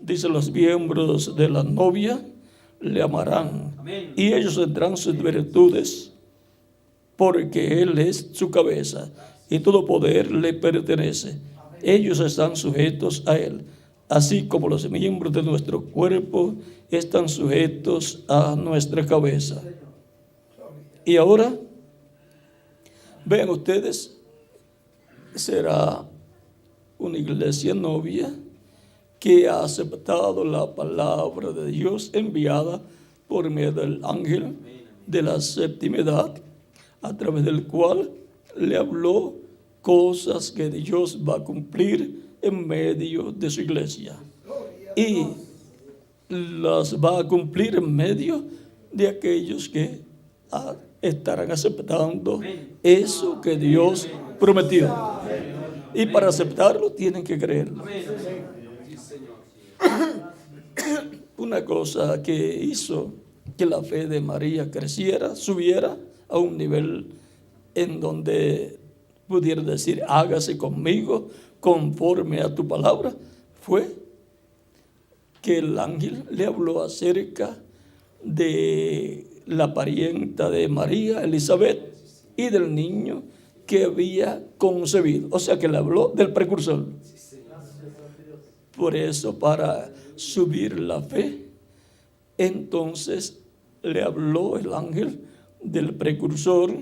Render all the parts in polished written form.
Dice: los miembros de la novia le amarán, y ellos tendrán sus virtudes, porque Él es su cabeza, y todo poder le pertenece. Ellos están sujetos a Él, así como los miembros de nuestro cuerpo están sujetos a nuestra cabeza. Y ahora, vean ustedes, será una iglesia novia que ha aceptado la palabra de Dios enviada por medio del ángel de la séptima edad, a través del cual le habló cosas que Dios va a cumplir en medio de su iglesia. Y las va a cumplir en medio de aquellos que estarán aceptando eso que Dios prometió. Y para aceptarlo tienen que creerlo. Una cosa que hizo que la fe de María creciera, subiera a un nivel en donde pudiera decir: hágase conmigo conforme a tu palabra, fue que el ángel le habló acerca de la parienta de María, Elizabeth, y del niño que había concebido. O sea, que le habló del precursor. Por eso, para subir la fe, entonces le habló el ángel del precursor,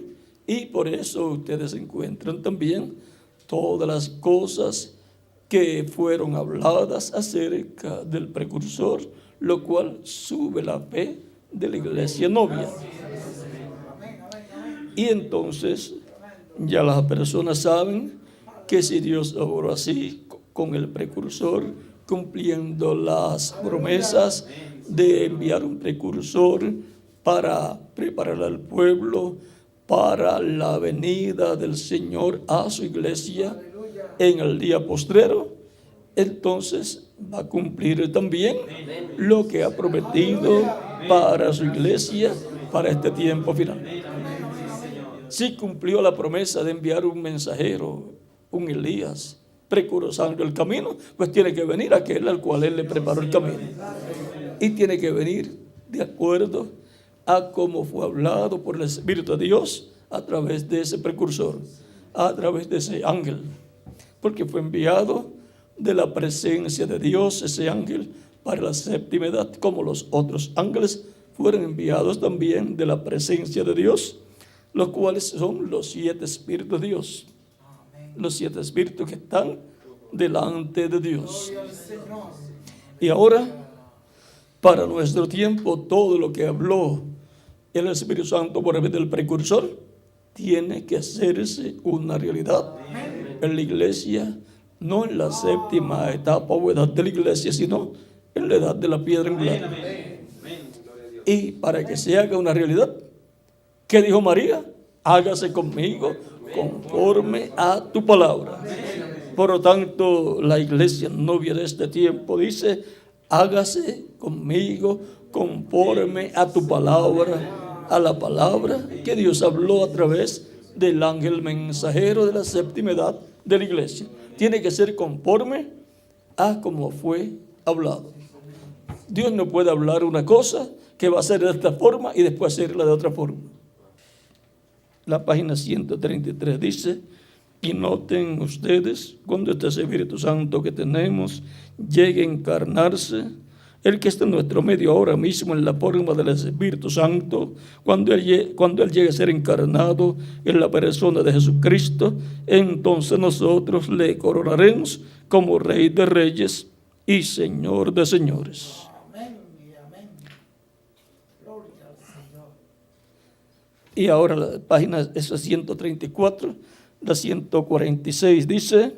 y por eso ustedes encuentran también todas las cosas que fueron habladas acerca del precursor, lo cual sube la fe de la iglesia novia. Y entonces ya las personas saben que si Dios obró así con el precursor, cumpliendo las promesas de enviar un precursor para preparar al pueblo para la venida del Señor a su iglesia en el día postrero, entonces va a cumplir también lo que ha prometido para su iglesia para este tiempo final. Si cumplió la promesa de enviar un mensajero, un Elías, precursando el camino, pues tiene que venir aquel al cual Él le preparó el camino. Y tiene que venir de acuerdo a cómo fue hablado por el Espíritu de Dios a través de ese precursor, a través de ese ángel. Porque fue enviado de la presencia de Dios, ese ángel, para la séptima edad, como los otros ángeles fueron enviados también de la presencia de Dios, los cuales son los 7 espíritus de Dios. Los 7 espíritus que están delante de Dios. Y ahora, para nuestro tiempo, todo lo que habló el Espíritu Santo por medio del precursor tiene que hacerse una realidad en la iglesia, no en la séptima etapa o edad de la iglesia, sino en la edad de la piedra angular. Y para que se haga una realidad, ¿qué dijo María? Hágase conmigo conforme a tu palabra. Por lo tanto, la iglesia novia de este tiempo dice: hágase conmigo conforme a tu palabra, a la palabra que Dios habló a través del ángel mensajero de la séptima edad de la iglesia. Tiene que ser conforme a como fue hablado. Dios no puede hablar una cosa que va a ser de esta forma y después hacerla de otra forma. La página 133 dice: y noten ustedes, cuando este Espíritu Santo que tenemos llegue a encarnarse, el que está en nuestro medio ahora mismo en la forma del Espíritu Santo, cuando Él llegue a ser encarnado en la persona de Jesucristo, entonces nosotros le coronaremos como Rey de Reyes y Señor de Señores. Y ahora la página es 134, la 146 dice,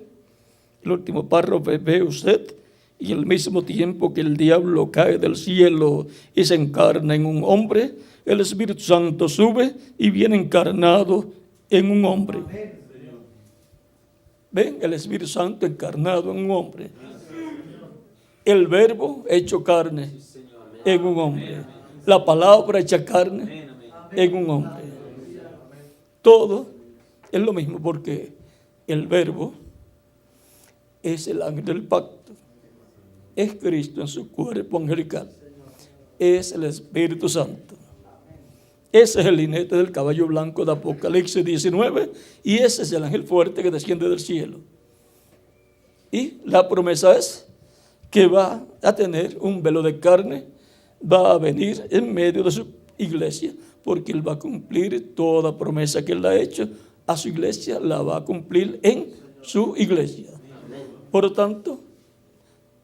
el último párrafo: ve usted, y al mismo tiempo que el diablo cae del cielo y se encarna en un hombre, el Espíritu Santo sube y viene encarnado en un hombre. ¿Ven? El Espíritu Santo encarnado en un hombre. El verbo hecho carne en un hombre. La palabra hecha carne en un hombre. Todo es lo mismo, porque el verbo es el ángel del pacto. es Cristo en su cuerpo angelical. Es el Espíritu Santo. Ese es el jinete del caballo blanco de Apocalipsis 19 y ese es el ángel fuerte que desciende del cielo. Y la promesa es que va a tener un velo de carne, va a venir en medio de su iglesia, porque Él va a cumplir toda promesa que Él ha hecho a su iglesia, la va a cumplir en su iglesia. Por lo tanto,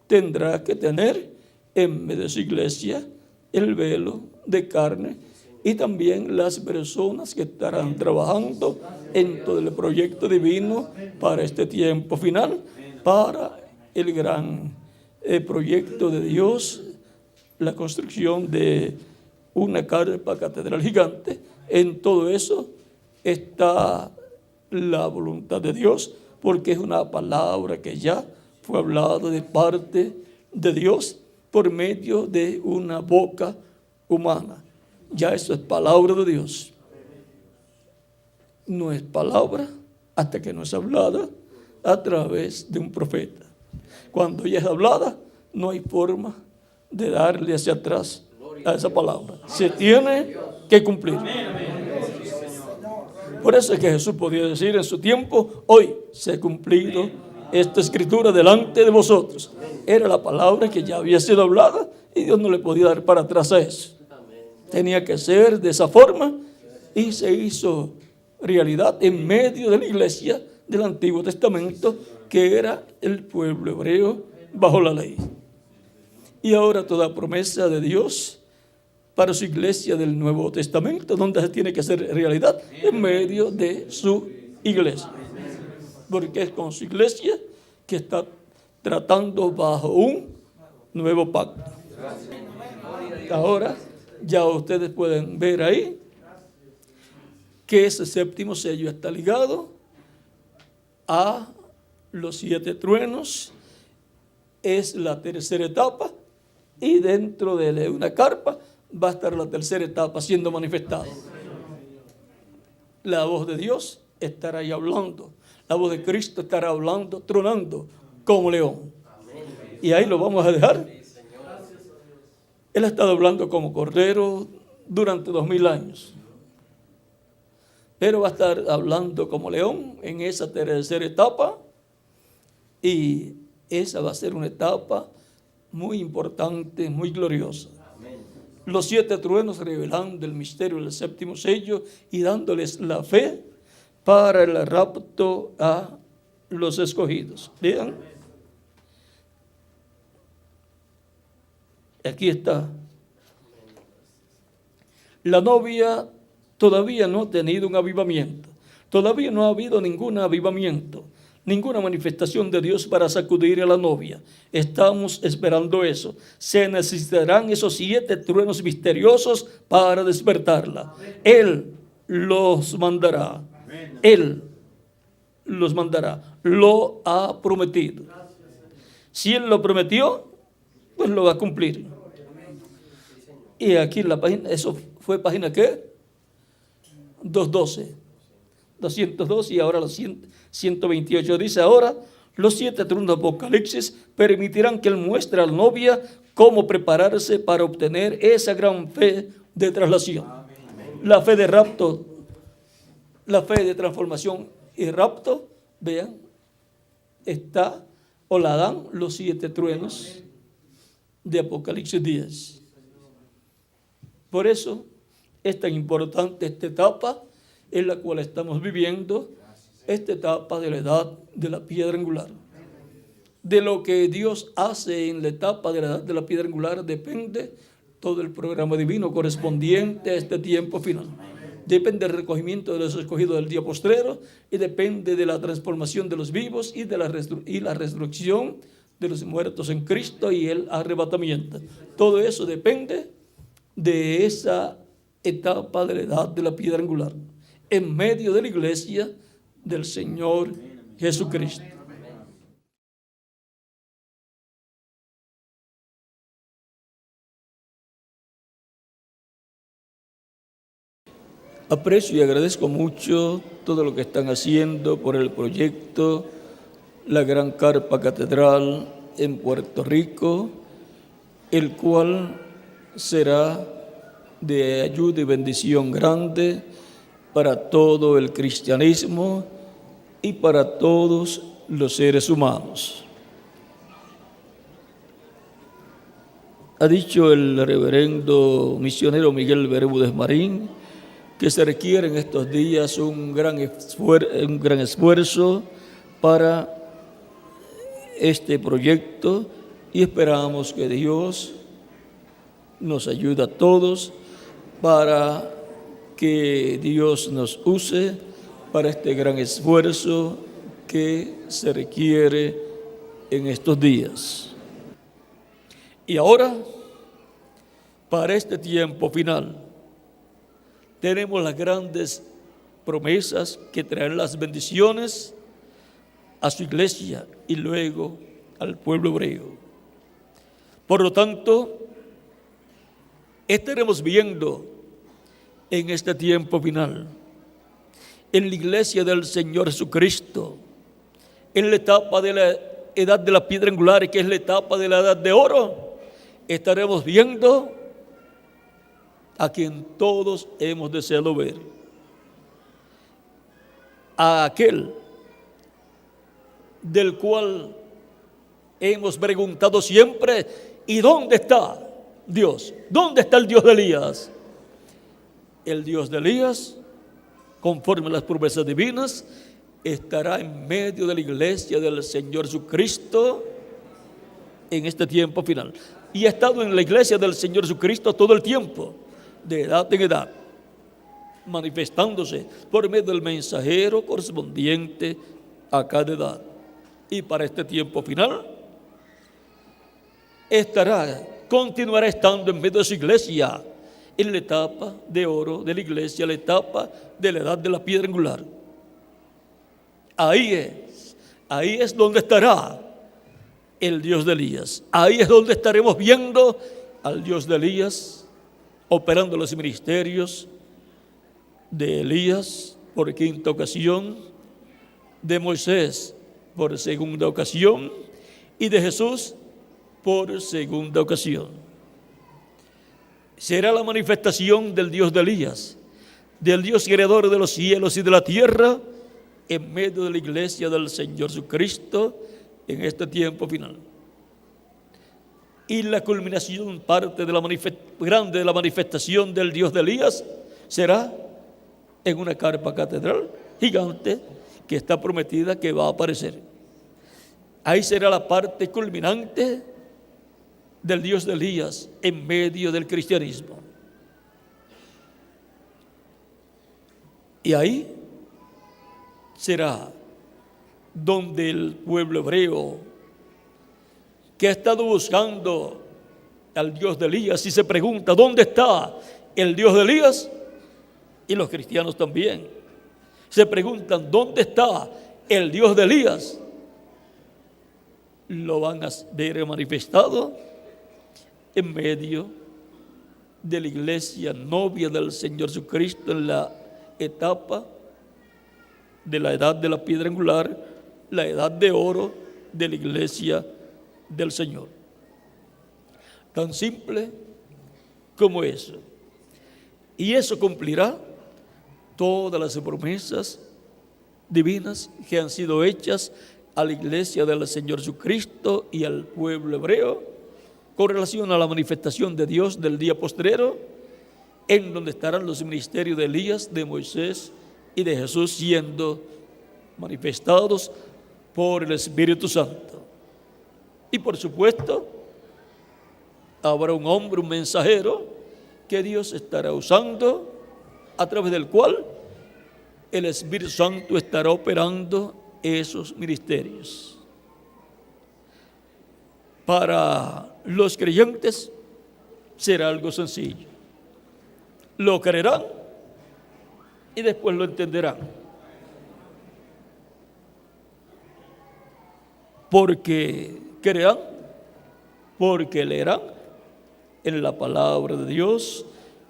tendrá que tener en medio de su iglesia el velo de carne y también las personas que estarán trabajando en todo el proyecto divino para este tiempo final, para el gran proyecto de Dios, la construcción de una carpa catedral gigante. En todo eso está la voluntad de Dios, porque es una palabra que ya fue hablada de parte de Dios por medio de una boca humana. Ya eso es palabra de Dios. No es palabra hasta que no es hablada a través de un profeta. Cuando ella es hablada, no hay forma de darle hacia atrás a esa palabra. Se tiene que cumplir. Por eso es que Jesús podía decir en su tiempo: hoy se ha cumplido esta escritura delante de vosotros. Era la palabra que ya había sido hablada y Dios no le podía dar para atrás a eso. Tenía que ser de esa forma y se hizo realidad en medio de la iglesia del Antiguo Testamento, que era el pueblo hebreo bajo la ley. Y ahora toda promesa de Dios para su iglesia del Nuevo Testamento, donde se tiene que hacer realidad en medio de su iglesia. Porque es con su iglesia que está tratando bajo un nuevo pacto. Ahora ya ustedes pueden ver ahí que ese séptimo sello está ligado a los 7 truenos. Es la tercera etapa y dentro de una carpa va a estar la tercera etapa siendo manifestada. La voz de Dios estará ahí hablando. La voz de Cristo estará hablando, tronando como león. Y ahí lo vamos a dejar. Él ha estado hablando como cordero durante 2000 años. Pero va a estar hablando como león en esa tercera etapa. Y esa va a ser una etapa muy importante, muy gloriosa. Los 7 truenos revelando el misterio del séptimo sello y dándoles la fe para el rapto a los escogidos. Vean. Aquí está. La novia todavía no ha tenido un avivamiento. Todavía no ha habido ningún avivamiento, ninguna manifestación de Dios para sacudir a la novia. Estamos esperando eso. Se necesitarán esos 7 truenos misteriosos para despertarla. Él los mandará. Él los mandará. Lo ha prometido. Si Él lo prometió, pues lo va a cumplir. Y aquí en la página, eso fue página ¿qué? 212. 202 y ahora los 128. Dice ahora, los 7 truenos de Apocalipsis permitirán que Él muestre a la novia cómo prepararse para obtener esa gran fe de traslación. La fe de rapto, la fe de transformación y rapto, vean, está o la dan los 7 truenos de Apocalipsis 10. Por eso es tan importante esta etapa en la cual estamos viviendo, esta etapa de la edad de la piedra angular. De lo que Dios hace en la etapa de la edad de la piedra angular depende todo el programa divino correspondiente a este tiempo final. Depende del recogimiento de los escogidos del día postrero y depende de la transformación de los vivos y de la resurrección de los muertos en Cristo y el arrebatamiento. Todo eso depende de esa etapa de la edad de la piedra angular en medio de la iglesia del Señor Jesucristo. Aprecio y agradezco mucho todo lo que están haciendo por el proyecto, la gran carpa catedral en Puerto Rico, el cual será de ayuda y bendición grande para todo el cristianismo y para todos los seres humanos. Ha dicho el reverendo misionero Miguel Bermúdez Marín que se requiere en estos días un gran esfuerzo para este proyecto, y esperamos que Dios nos ayude a todos para que Dios nos use para este gran esfuerzo que se requiere en estos días. Y ahora, para este tiempo final, tenemos las grandes promesas que traerán las bendiciones a su iglesia y luego al pueblo hebreo. Por lo tanto, estaremos viendo en este tiempo final, en la iglesia del Señor Jesucristo, en la etapa de la edad de la piedra angular, que es la etapa de la edad de oro, estaremos viendo a quien todos hemos deseado ver, a aquel del cual hemos preguntado siempre: ¿y dónde está Dios? ¿Dónde está el Dios de Elías? El Dios de Elías, conforme a las promesas divinas, estará en medio de la iglesia del Señor Jesucristo en este tiempo final. Y ha estado en la iglesia del Señor Jesucristo todo el tiempo, de edad en edad, manifestándose por medio del mensajero correspondiente a cada edad. Y para este tiempo final, continuará estando en medio de su iglesia, en la etapa de oro de la iglesia, la etapa de la edad de la piedra angular. Ahí es donde estará el Dios de Elías. Ahí es donde estaremos viendo al Dios de Elías operando los ministerios de Elías por quinta ocasión, de Moisés por segunda ocasión y de Jesús por segunda ocasión. Será la manifestación del Dios de Elías, del Dios creador de los cielos y de la tierra, en medio de la iglesia del Señor Jesucristo en este tiempo final. Y la culminación, parte de la grande de la manifestación del Dios de Elías, será en una carpa catedral gigante que está prometida que va a aparecer. Ahí será la parte culminante del Dios de Elías en medio del cristianismo. Y ahí será donde el pueblo hebreo, que ha estado buscando al Dios de Elías, y se pregunta: ¿dónde está el Dios de Elías? Y los cristianos también se preguntan: ¿dónde está el Dios de Elías? Lo van a ver manifestado en medio de la iglesia novia del Señor Jesucristo, en la etapa de la edad de la piedra angular, la edad de oro de la iglesia del Señor. Tan simple como eso. Y eso cumplirá todas las promesas divinas que han sido hechas a la iglesia del Señor Jesucristo y al pueblo hebreo con relación a la manifestación de Dios del día postrero, en donde estarán los ministerios de Elías, de Moisés y de Jesús siendo manifestados por el Espíritu Santo. Y por supuesto, habrá un hombre, un mensajero, que Dios estará usando, a través del cual el Espíritu Santo estará operando esos ministerios. Para los creyentes será algo sencillo. Lo creerán y después lo entenderán. Porque creerán, porque leerán en la palabra de Dios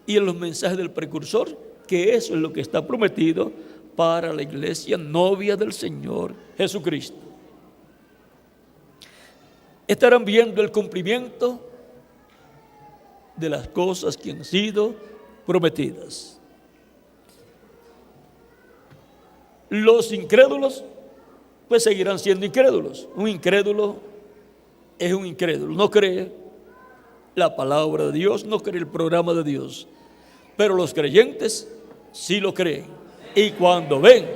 y en los mensajes del precursor, que eso es lo que está prometido para la iglesia novia del Señor Jesucristo. estarán viendo el cumplimiento de las cosas que han sido prometidas. Los incrédulos pues seguirán siendo incrédulos. Un incrédulo es un incrédulo, no cree la palabra de Dios, no cree el programa de Dios. Pero los creyentes sí lo creen. Y cuando ven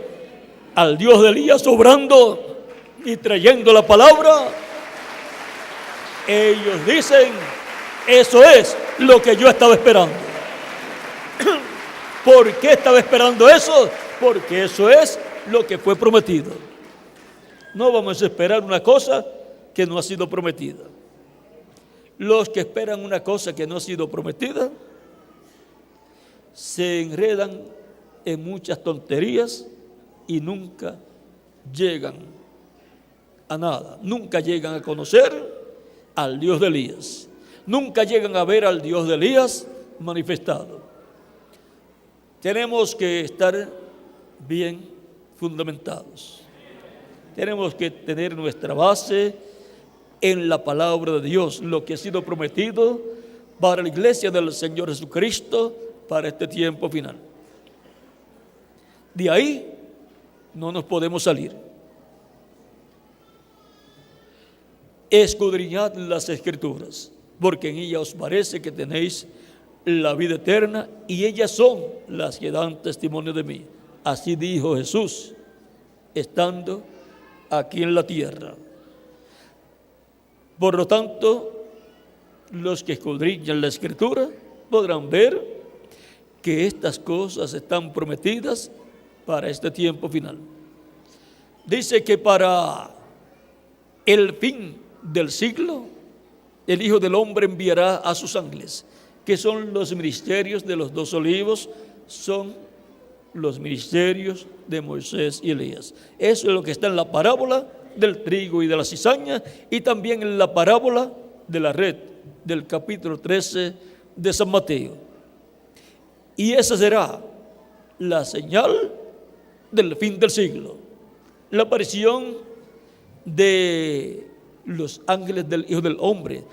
al Dios de Elías obrando y trayendo la palabra, ellos dicen: eso es lo que yo estaba esperando. ¿Por qué estaba esperando eso? Porque eso es lo que fue prometido. No vamos a esperar una cosa que no ha sido prometida. Los que esperan una cosa que no ha sido prometida se enredan en muchas tonterías y nunca llegan a nada. Nunca llegan a conocer al Dios de Elías. Nunca llegan a ver al Dios de Elías manifestado. Tenemos que estar bien fundamentados. Tenemos que tener nuestra base en la palabra de Dios, lo que ha sido prometido para la iglesia del Señor Jesucristo para este tiempo final. De ahí no nos podemos salir. Escudriñad las Escrituras, porque en ellas os parece que tenéis la vida eterna, y ellas son las que dan testimonio de mí. Así dijo Jesús, estando aquí en la tierra. Por lo tanto, los que escudriñan la Escritura podrán ver que estas cosas están prometidas para este tiempo final. Dice que para el fin del siglo, el Hijo del Hombre enviará a sus ángeles, que son los ministerios de los dos olivos, son los ministerios de Moisés y Elías. Eso es lo que está en la parábola del trigo y de la cizaña, y también en la parábola de la red del capítulo 13 de San Mateo. Y esa será la señal del fin del siglo, la aparición de los ángeles del Hijo del Hombre,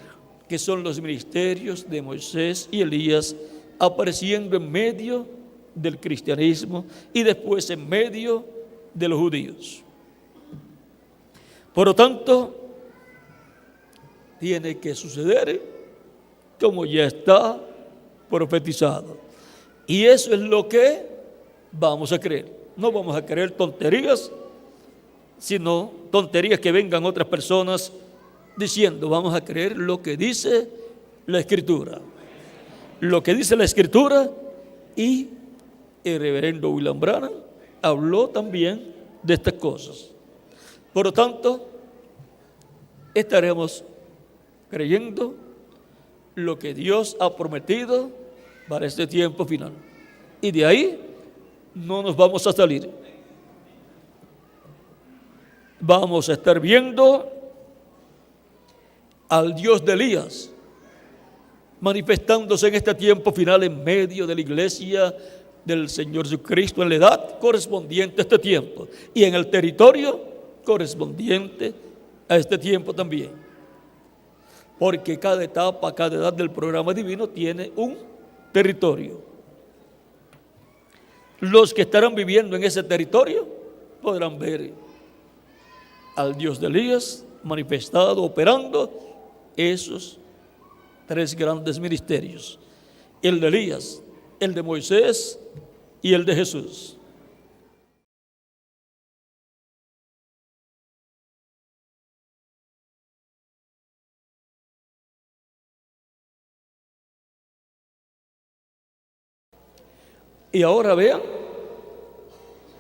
que son los ministerios de Moisés y Elías, apareciendo en medio del cristianismo y después en medio de los judíos. Por lo tanto, tiene que suceder como ya está profetizado. Y eso es lo que vamos a creer. No vamos a creer tonterías, sino tonterías que vengan otras personas diciendo: vamos a creer lo que dice la Escritura. Lo que dice la Escritura. Y el reverendo William Branham habló también de estas cosas. Por lo tanto, estaremos creyendo lo que Dios ha prometido para este tiempo final. Y de ahí no nos vamos a salir. Vamos a estar viendo al Dios de Elías manifestándose en este tiempo final en medio de la iglesia del Señor Jesucristo, en la edad correspondiente a este tiempo y en el territorio correspondiente a este tiempo también. Porque cada etapa, cada edad del programa divino tiene un territorio. Los que estarán viviendo en ese territorio podrán ver al Dios de Elías manifestado, operando esos tres grandes ministerios: el de Elías, el de Moisés y el de Jesús. Y ahora vean,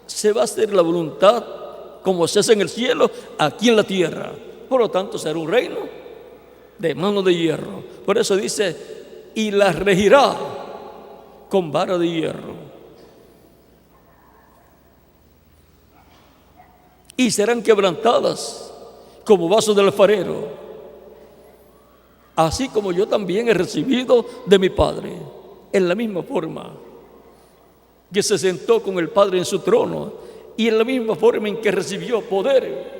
se va a hacer la voluntad como se hace en el cielo, aquí en la tierra. Por lo tanto, será un reino de mano de hierro. Por eso dice: y las regirá con vara de hierro. Y serán quebrantadas como vasos del alfarero, así como yo también he recibido de mi Padre. En la misma forma que se sentó con el Padre en su trono, y en la misma forma en que recibió poder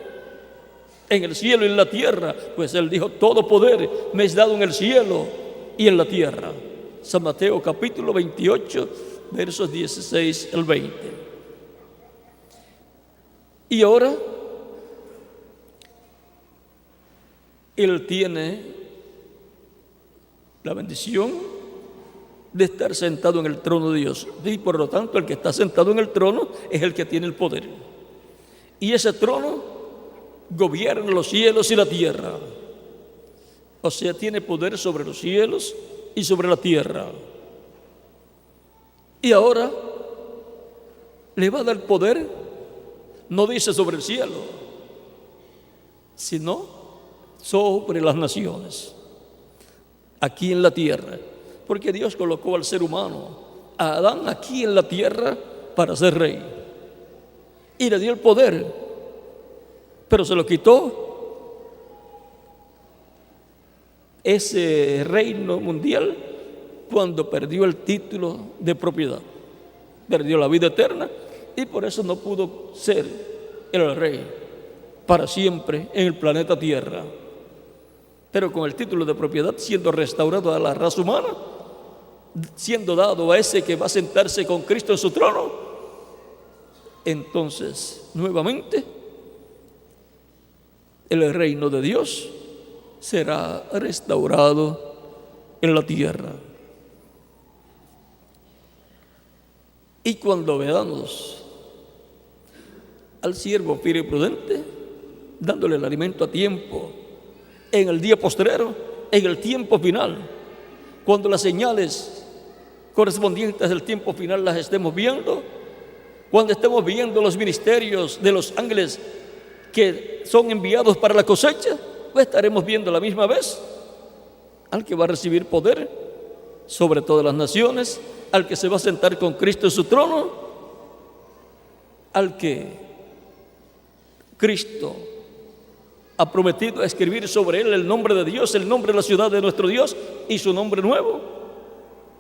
en el cielo y en la tierra, pues Él dijo: todo poder me es dado en el cielo y en la tierra. San Mateo capítulo 28, versos 16 al 20. Y ahora Él tiene la bendición de estar sentado en el trono de Dios, y por lo tanto el que está sentado en el trono es el que tiene el poder, y ese trono gobierna los cielos y la tierra. O sea, tiene poder sobre los cielos y sobre la tierra. Y ahora le va a dar poder, no dice sobre el cielo, sino sobre las naciones, aquí en la tierra, porque Dios colocó al ser humano, a Adán, aquí en la tierra para ser rey, y le dio el poder, pero se lo quitó ese reino mundial cuando perdió el título de propiedad, perdió la vida eterna, y por eso no pudo ser el rey para siempre en el planeta Tierra. Pero con el título de propiedad siendo restaurado a la raza humana, siendo dado a ese que va a sentarse con Cristo en su trono, entonces nuevamente el reino de Dios será restaurado en la tierra. Y cuando veamos al siervo fiel y prudente dándole el alimento a tiempo, en el día postrero, en el tiempo final, cuando las señales correspondientes del tiempo final las estemos viendo, cuando estemos viendo los ministerios de los ángeles que son enviados para la cosecha, pues estaremos viendo a la misma vez al que va a recibir poder sobre todas las naciones, al que se va a sentar con Cristo en su trono, al que Cristo ha prometido escribir sobre él el nombre de Dios, el nombre de la ciudad de nuestro Dios y su nombre nuevo.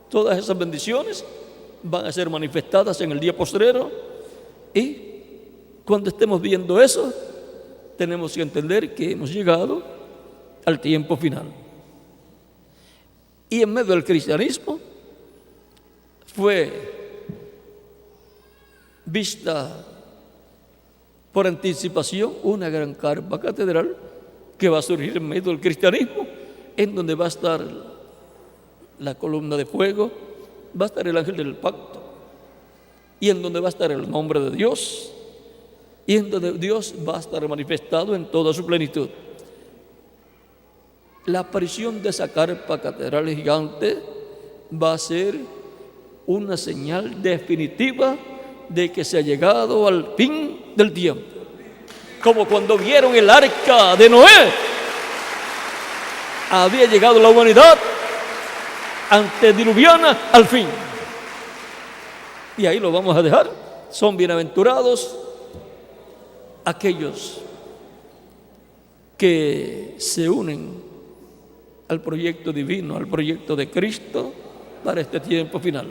Todas esas bendiciones van a ser manifestadas en el día postrero, y cuando estemos viendo eso, tenemos que entender que hemos llegado al tiempo final. Y en medio del cristianismo fue vista por anticipación una gran carpa catedral que va a surgir en medio del cristianismo, en donde va a estar la columna de fuego, va a estar el ángel del pacto, y en donde va a estar el nombre de Dios, y en donde Dios va a estar manifestado en toda su plenitud. La aparición de esa carpa catedral gigante va a ser una señal definitiva de que se ha llegado al fin del tiempo, como cuando vieron el arca de Noé. Había llegado la humanidad antediluviana al fin, y ahí lo vamos a dejar. Son bienaventurados aquellos que se unen al proyecto divino, al proyecto de Cristo para este tiempo final.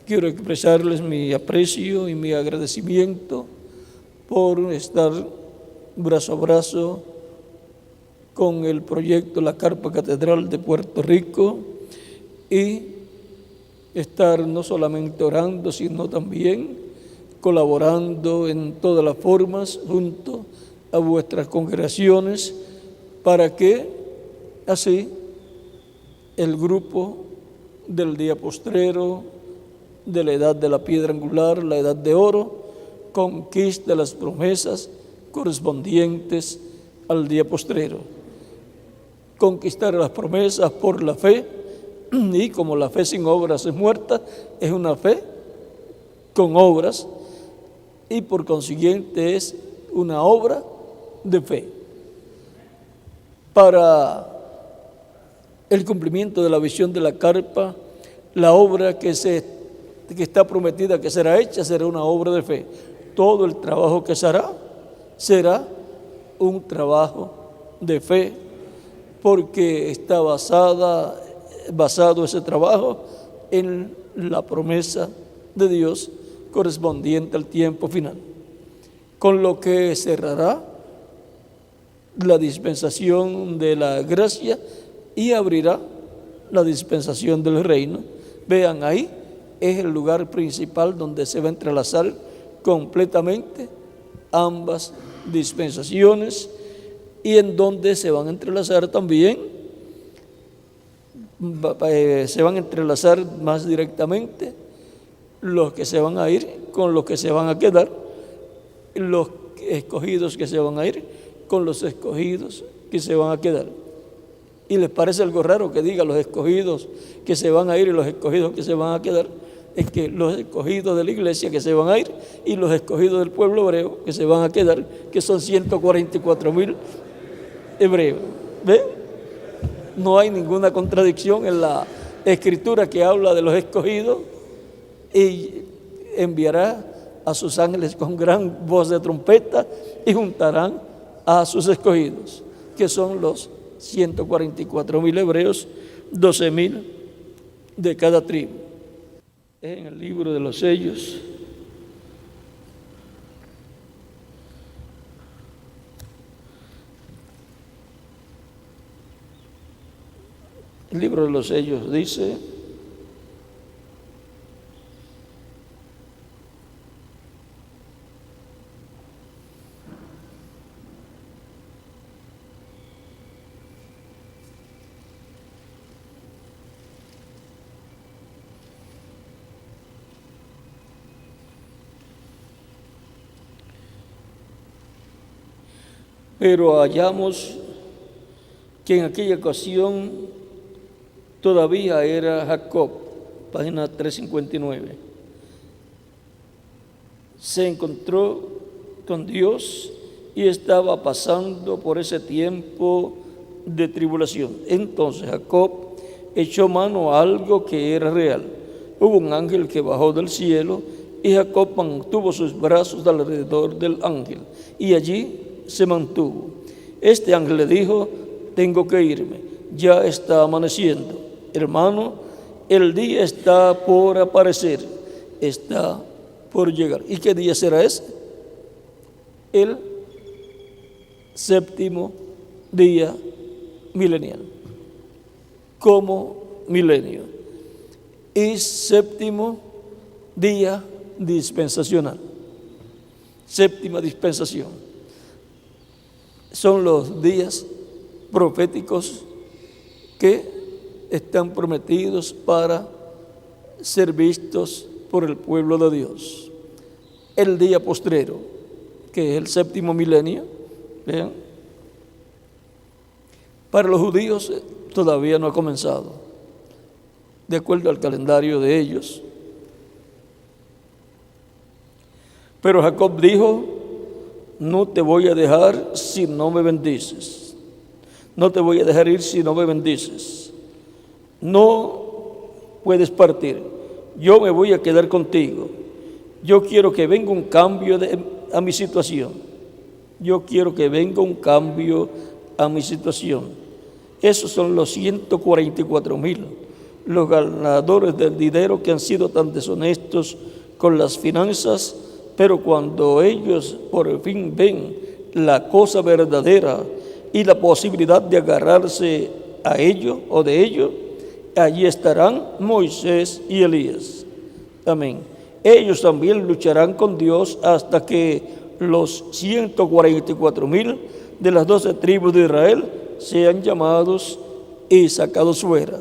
Quiero expresarles mi aprecio y mi agradecimiento por estar brazo a brazo con el proyecto La Carpa Catedral de Puerto Rico, y estar no solamente orando, sino también colaborando en todas las formas junto a vuestras congregaciones, para que así el grupo del día postrero, de la edad de la piedra angular, la edad de oro, conquiste las promesas correspondientes al día postrero. Conquistar las promesas por la fe, y como la fe sin obras es muerta, es una fe con obras, y por consiguiente es una obra de fe. Para el cumplimiento de la visión de la carpa, la obra que está prometida que será hecha será una obra de fe. Todo el trabajo que se hará será un trabajo de fe, porque está basado ese trabajo en la promesa de Dios correspondiente al tiempo final, con lo que cerrará la dispensación de la gracia y abrirá la dispensación del reino. Vean, ahí es el lugar principal donde se va a entrelazar completamente ambas dispensaciones y en donde se van a entrelazar también, se van a entrelazar más directamente los que se van a ir con los que se van a quedar, los escogidos que se van a ir con los escogidos que se van a quedar. ¿Y les parece algo raro que diga los escogidos que se van a ir y los escogidos que se van a quedar? Es que los escogidos de la iglesia que se van a ir y los escogidos del pueblo hebreo que se van a quedar, que son 144,000 hebreos. ¿Ven? No hay ninguna contradicción en la escritura que habla de los escogidos, y enviará a sus ángeles con gran voz de trompeta y juntarán a sus escogidos, que son los 144,000 hebreos, 12,000 de cada tribu. En el libro de los sellos, el libro de los sellos dice: pero hallamos que en aquella ocasión todavía era Jacob, página 359. Se encontró con Dios y estaba pasando por ese tiempo de tribulación. Entonces Jacob echó mano a algo que era real. Hubo un ángel que bajó del cielo y Jacob mantuvo sus brazos alrededor del ángel y allí se mantuvo. Este ángel le dijo: tengo que irme, ya está amaneciendo. Hermano, el día está por aparecer, está por llegar. ¿Y qué día será ese? El séptimo día milenial, como milenio, y séptimo día dispensacional. Séptima dispensación. Son los días proféticos que están prometidos para ser vistos por el pueblo de Dios. El día postrero, que es el séptimo milenio, vean, para los judíos todavía no ha comenzado, de acuerdo al calendario de ellos. Pero Jacob dijo: no te voy a dejar si no me bendices. No te voy a dejar ir si no me bendices. No puedes partir. Yo me voy a quedar contigo. Yo quiero que venga un cambio a mi situación. Yo quiero que venga un cambio a mi situación. Esos son los 144,000, los ganadores del dinero que han sido tan deshonestos con las finanzas. Pero cuando ellos por fin ven la cosa verdadera y la posibilidad de agarrarse a ello o de ello, allí estarán Moisés y Elías. Amén. Ellos también lucharán con Dios hasta que los 144,000 de las 12 tribus de Israel sean llamados y sacados fuera.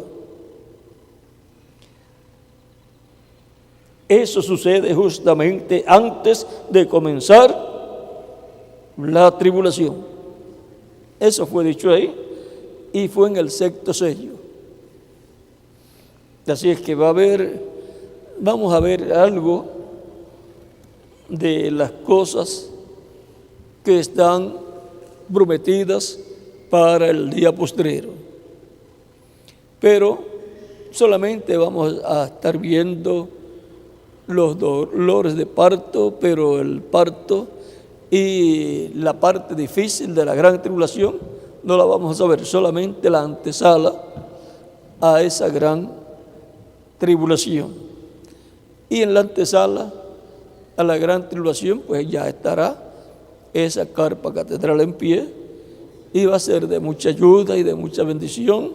Eso sucede justamente antes de comenzar la tribulación. Eso fue dicho ahí y fue en el sexto sello. Así es que vamos a ver algo de las cosas que están prometidas para el día postrero. Pero solamente vamos a estar viendo los dolores de parto, pero el parto y la parte difícil de la gran tribulación no la vamos a saber, solamente la antesala a esa gran tribulación. Y en la antesala a la gran tribulación, pues ya estará esa carpa catedral en pie y va a ser de mucha ayuda y de mucha bendición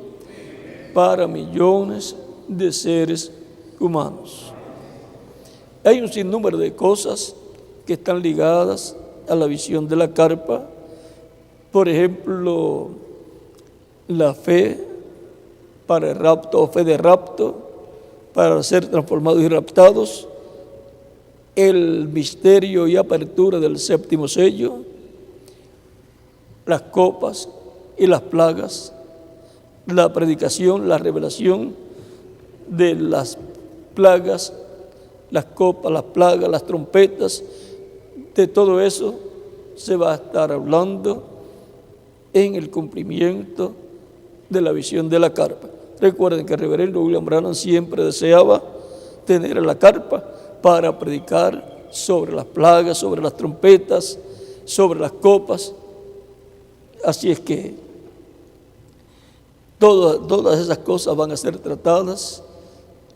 para millones de seres humanos. Hay un sinnúmero de cosas que están ligadas a la visión de la carpa. Por ejemplo, la fe para el rapto o fe de rapto, para ser transformados y raptados, el misterio y apertura del séptimo sello, las copas y las plagas, la predicación, la revelación de las plagas, las copas, las plagas, las trompetas, de todo eso se va a estar hablando en el cumplimiento de la visión de la carpa. Recuerden que el reverendo William Branham siempre deseaba tener la carpa para predicar sobre las plagas, sobre las trompetas, sobre las copas. Así es que todas esas cosas van a ser tratadas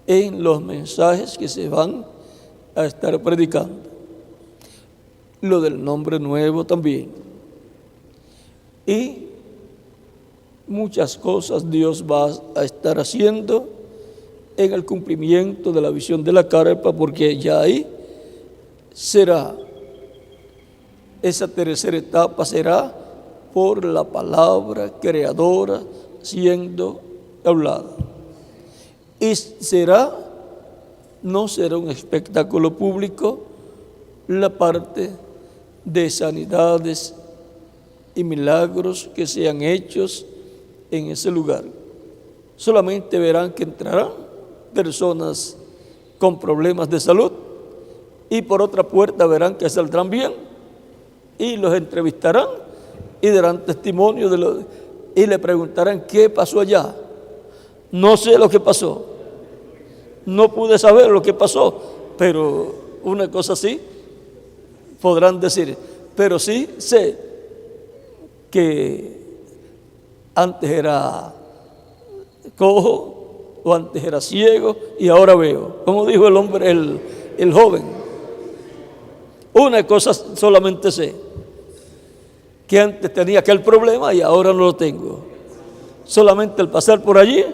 en los mensajes que se van a estar predicando. Lo del nombre nuevo también. Y muchas cosas Dios va a estar haciendo en el cumplimiento de la visión de la carpa, porque ya ahí será, esa tercera etapa será por la palabra creadora siendo hablada. Y no será un espectáculo público la parte de sanidades y milagros que sean hechos en ese lugar. Solamente verán que entrarán personas con problemas de salud y por otra puerta verán que saldrán bien y los entrevistarán y darán testimonio y le preguntarán qué pasó allá. No sé lo que pasó, no pude saber lo que pasó, pero una cosa sí podrán decir, pero sí sé que antes era cojo o antes era ciego y ahora veo. Como dijo el hombre, el joven, una cosa solamente sé, que antes tenía aquel problema y ahora no lo tengo. Solamente al pasar por allí,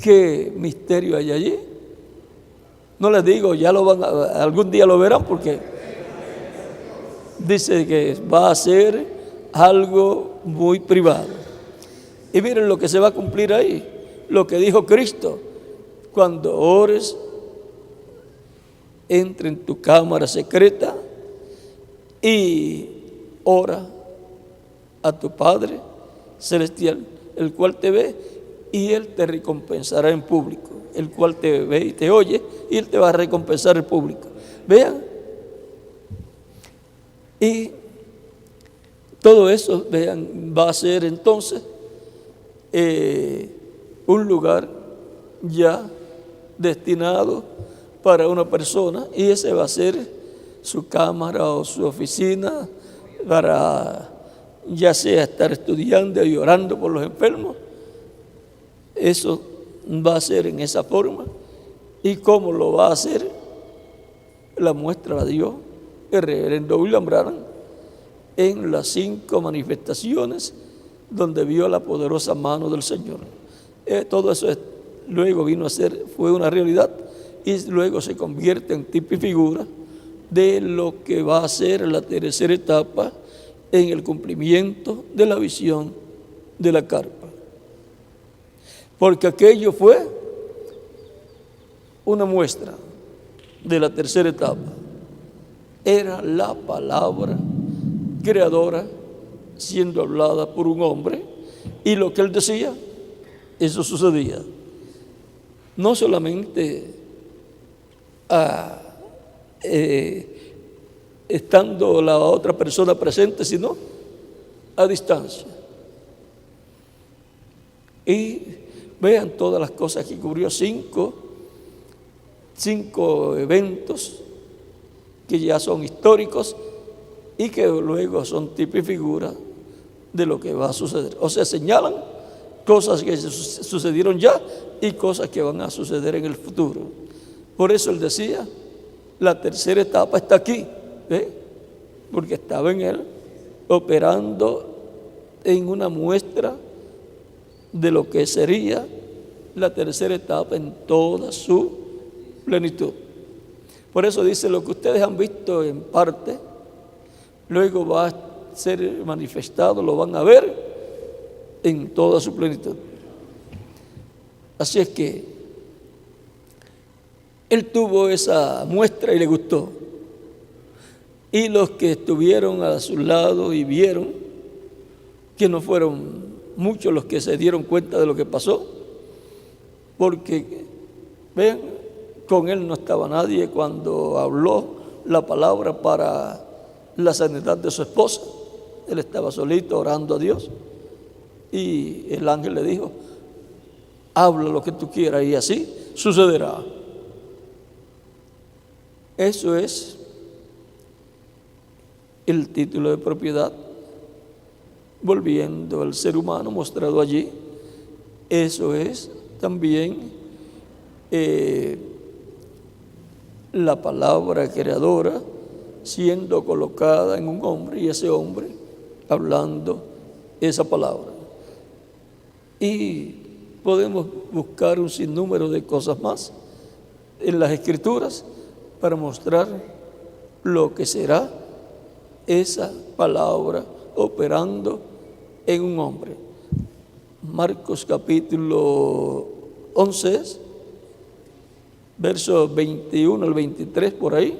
qué misterio hay allí. No les digo, ya algún día lo verán, porque dice que va a ser algo muy privado. Y miren lo que se va a cumplir ahí, lo que dijo Cristo: cuando ores, entra en tu cámara secreta y ora a tu Padre celestial, el cual te ve, y Él te recompensará en público. El cual te ve y te oye, y Él te va a recompensar en público. Vean, y todo eso, vean, va a ser entonces un lugar ya destinado para una persona, y ese va a ser su cámara o su oficina para ya sea estar estudiando y orando por los enfermos. Eso va a ser en esa forma. ¿Y cómo lo va a hacer? La muestra a Dios el reverendo William Branham en las 5 manifestaciones donde vio la poderosa mano del Señor. Todo eso luego vino a ser, fue una realidad, y luego se convierte en tipo y figura de lo que va a ser la tercera etapa en el cumplimiento de la visión de la carpa. Porque aquello fue una muestra de la tercera etapa. Era la palabra creadora siendo hablada por un hombre, y lo que él decía, eso sucedía. No solamente estando la otra persona presente, sino a distancia. Y vean todas las cosas que cubrió, 5 eventos que ya son históricos y que luego son tipo y figura de lo que va a suceder. O sea, señalan cosas que sucedieron ya y cosas que van a suceder en el futuro. Por eso él decía, la tercera etapa está aquí, ¿ve? Porque estaba en él operando en una muestra de lo que sería la tercera etapa en toda su plenitud. Por eso dice, lo que ustedes han visto en parte, luego va a ser manifestado, lo van a ver en toda su plenitud. Así es que él tuvo esa muestra y le gustó. Y los que estuvieron a su lado y vieron, que no fueron muchos los que se dieron cuenta de lo que pasó, porque, ven, con él no estaba nadie cuando habló la palabra para la sanidad de su esposa. Él estaba solito orando a Dios y el ángel le dijo, habla lo que tú quieras y así sucederá. Eso es el título de propiedad, volviendo al ser humano mostrado allí. Eso es también la palabra creadora siendo colocada en un hombre y ese hombre hablando esa palabra. Y podemos buscar un sinnúmero de cosas más en las Escrituras para mostrar lo que será esa palabra operando en un hombre. Marcos capítulo 11, versos 21 al 23 por ahí.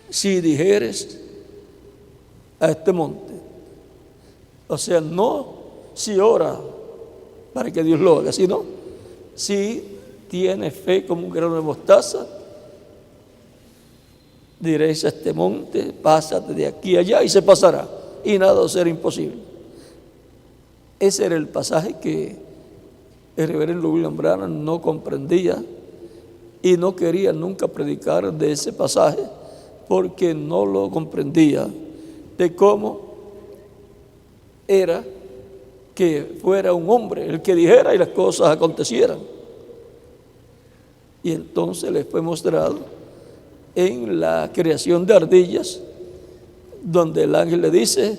Si dijeres a este monte, o sea, no si ora para que Dios lo haga, sino si tienes fe como un grano de mostaza, diréis a este monte, pásate de aquí a allá y se pasará, y nada será imposible. Ese era el pasaje que el reverendo William Branham no comprendía y no quería nunca predicar de ese pasaje porque no lo comprendía, de cómo era que fuera un hombre el que dijera y las cosas acontecieran. Y entonces les fue mostrado en la creación de ardillas, donde el ángel le dice,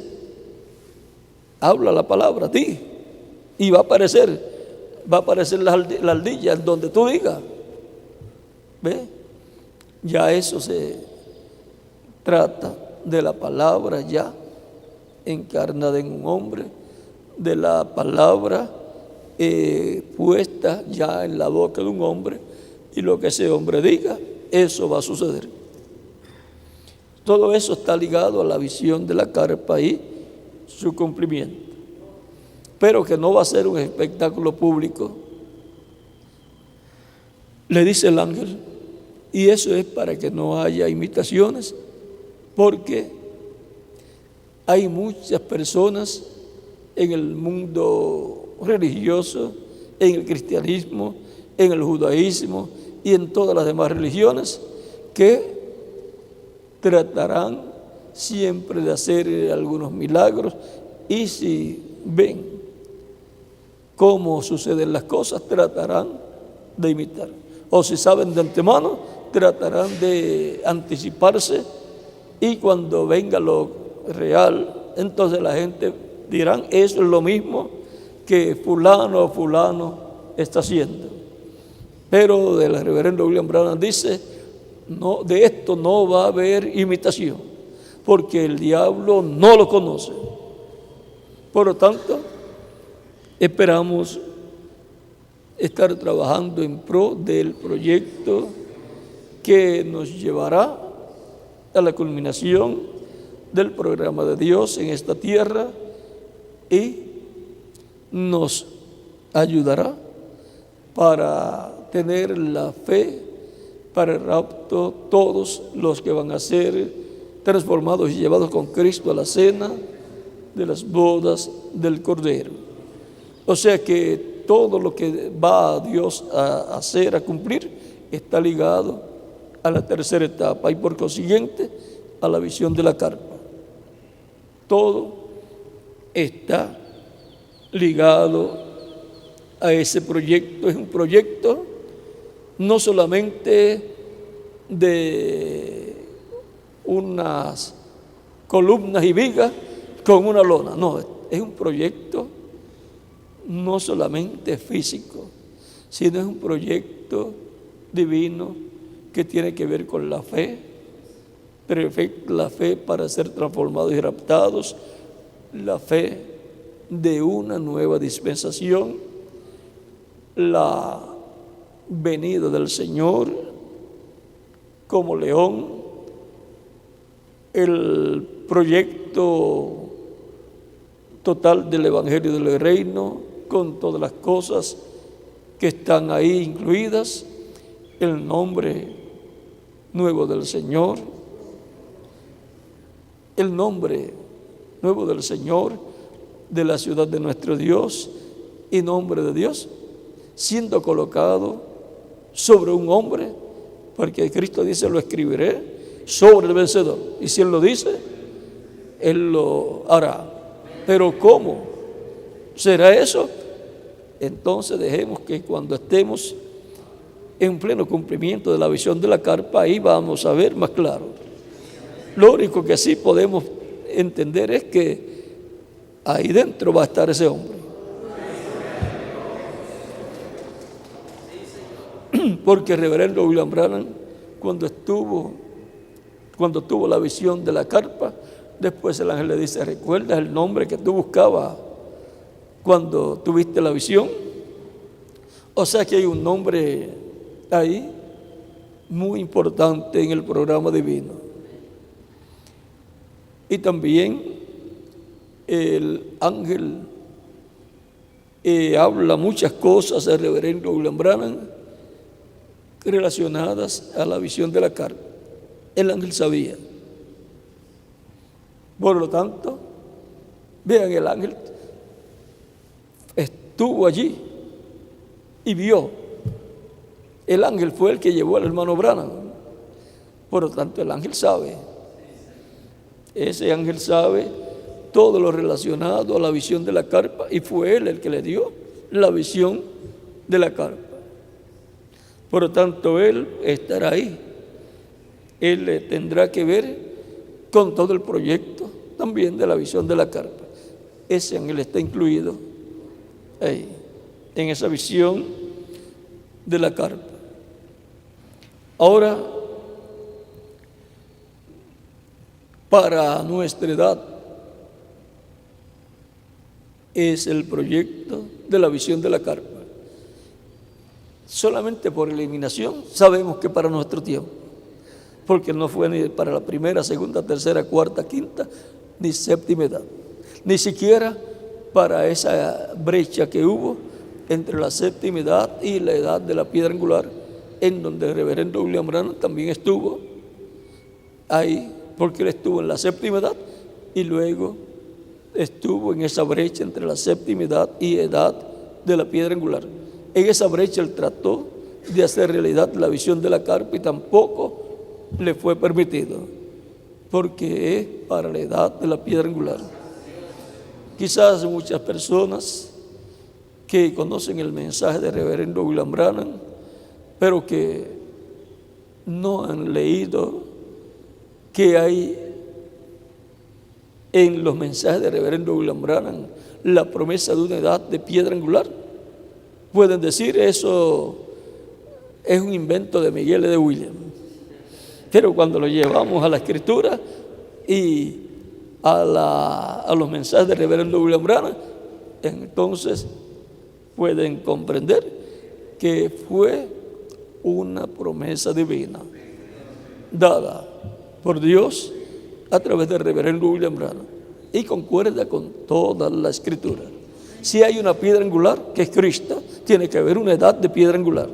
habla la palabra, di, y va a aparecer la ardilla en donde tú digas. ¿Ve? Ya eso se trata de la palabra ya encarnada en un hombre, de la palabra puesta ya en la boca de un hombre, y lo que ese hombre diga, eso va a suceder. Todo eso está ligado a la visión de la carpa y su cumplimiento, pero que no va a ser un espectáculo público, le dice el ángel, y eso es para que no haya imitaciones, porque hay muchas personas en el mundo religioso, en el cristianismo, en el judaísmo y en todas las demás religiones que tratarán siempre de hacer algunos milagros, y si ven cómo suceden las cosas, tratarán de imitar, o si saben de antemano, tratarán de anticiparse, y cuando venga lo real, entonces la gente dirán, eso es lo mismo que fulano o fulano está haciendo. Pero el reverendo William Branham dice, no, de esto no va a haber imitación, porque el diablo no lo conoce. Por lo tanto, esperamos estar trabajando en pro del proyecto que nos llevará a la culminación del programa de Dios en esta tierra y nos ayudará para tener la fe para el rapto, todos los que van a ser transformados y llevados con Cristo a la cena de las bodas del Cordero. O sea que todo lo que va a Dios a hacer, a cumplir, está ligado a la tercera etapa y por consiguiente a la visión de la carpa. Todo está ligado a ese proyecto. Es un proyecto no solamente de unas columnas y vigas con una lona, no, es un proyecto no solamente físico, sino es un proyecto divino que tiene que ver con la fe, la fe para ser transformados y raptados, la fe de una nueva dispensación, la venida del Señor como león, el proyecto total del Evangelio del Reino, con todas las cosas que están ahí incluidas, el nombre nuevo del Señor, el nombre nuevo del Señor, de la ciudad de nuestro Dios y nombre de Dios, siendo colocado sobre un hombre, porque Cristo dice: lo escribiré sobre el vencedor, y si Él lo dice, Él lo hará. Pero ¿cómo será eso? Entonces dejemos que cuando estemos en pleno cumplimiento de la visión de la carpa, ahí vamos a ver más claro. Lo único que sí podemos entender es que ahí dentro va a estar ese hombre. Porque el reverendo William Branham, cuando tuvo la visión de la carpa, después el ángel le dice: ¿recuerdas el nombre que tú buscabas cuando tuviste la visión? O sea que hay un nombre ahí muy importante en el programa divino. Y también el ángel habla muchas cosas del reverendo William Branham relacionadas a la visión de la carpa. El ángel sabía. Por lo tanto, vean, el ángel estuvo allí y vio. El ángel fue el que llevó al hermano Branham. Por lo tanto, el ángel sabe. Ese ángel sabe todo lo relacionado a la visión de la carpa, y fue él el que le dio la visión de la carpa. Por lo tanto, él estará ahí. Él tendrá que ver con todo el proyecto también de la visión de la carpa. Ese ángel está incluido ahí, en esa visión de la carpa. Ahora, para nuestra edad, es el proyecto de la visión de la carpa. Solamente por eliminación sabemos que para nuestro tiempo, porque no fue ni para la primera, segunda, tercera, cuarta, quinta, ni séptima edad, ni siquiera para esa brecha que hubo entre la séptima edad y la edad de la piedra angular, en donde el reverendo William Branham también estuvo ahí, porque él estuvo en la séptima edad y luego estuvo en esa brecha entre la séptima edad y edad de la piedra angular. En esa brecha él trató de hacer realidad la visión de la carpa y tampoco le fue permitido, porque es para la edad de la piedra angular. Quizás muchas personas que conocen el mensaje del reverendo William Branham, pero que no han leído que hay en los mensajes del reverendo William Branham la promesa de una edad de piedra angular, pueden decir: eso es un invento de Miguel de William. Pero cuando lo llevamos a la escritura y a los mensajes del reverendo William Branham, entonces pueden comprender que fue una promesa divina dada por Dios a través del reverendo William Branham, y concuerda con toda la escritura. Si hay una piedra angular, que es Cristo, tiene que haber una edad de piedra angular,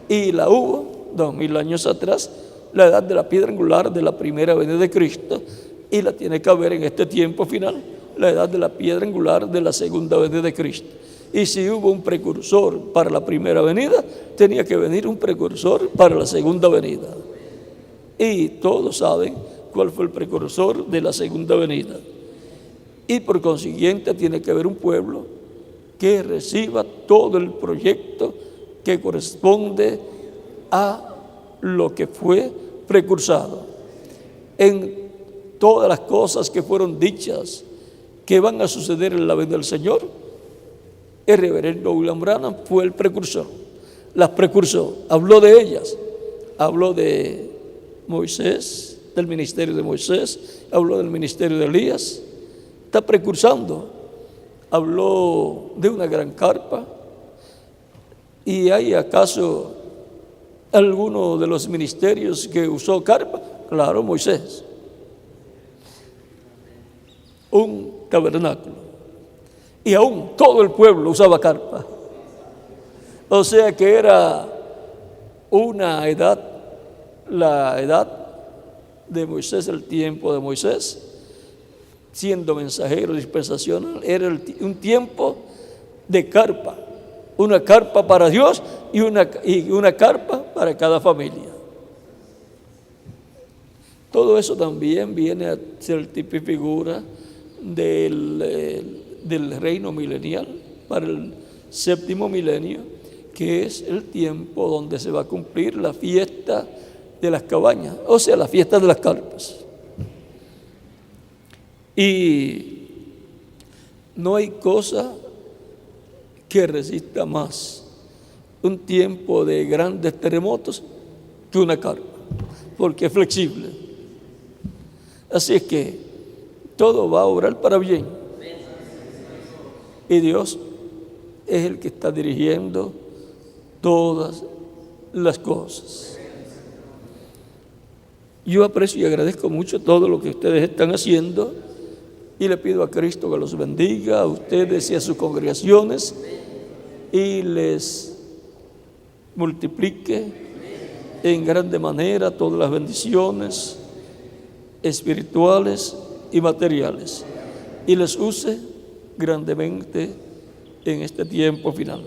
y la hubo 2000 años atrás, la edad de la piedra angular de la primera venida de Cristo, y la tiene que haber en este tiempo final, la edad de la piedra angular de la segunda venida de Cristo. Y si hubo un precursor para la primera venida, tenía que venir un precursor para la segunda venida. Y todos saben cuál fue el precursor de la segunda venida. y por consiguiente tiene que haber un pueblo que reciba todo el proyecto que corresponde a lo que fue precursado. En todas las cosas que fueron dichas que van a suceder en la venida del Señor, el reverendo William Branham fue el precursor. Las precursó, habló de ellas, habló de Moisés, del ministerio de Moisés, habló del ministerio de Elías, está precursando, habló de una gran carpa. ¿Y hay acaso alguno de los ministerios que usó carpa? Claro, Moisés. Un tabernáculo. Y aún todo el pueblo usaba carpa. O sea que era una edad, la edad de Moisés, el tiempo de Moisés, siendo mensajero dispensacional, era un tiempo de carpa. Una carpa para Dios y una carpa para cada familia. Todo eso también viene a ser tipo y figura del reino milenial para el séptimo milenio, que es el tiempo donde se va a cumplir la fiesta de las cabañas, o sea, la fiesta de las carpas. Y no hay cosa que resista más un tiempo de grandes terremotos que una carpa, porque es flexible. Así es que todo va a obrar para bien. Y Dios es el que está dirigiendo todas las cosas. Yo aprecio y agradezco mucho todo lo que ustedes están haciendo y le pido a Cristo que los bendiga a ustedes y a sus congregaciones y les multiplique en grande manera todas las bendiciones espirituales y materiales y les use grandemente en este tiempo final.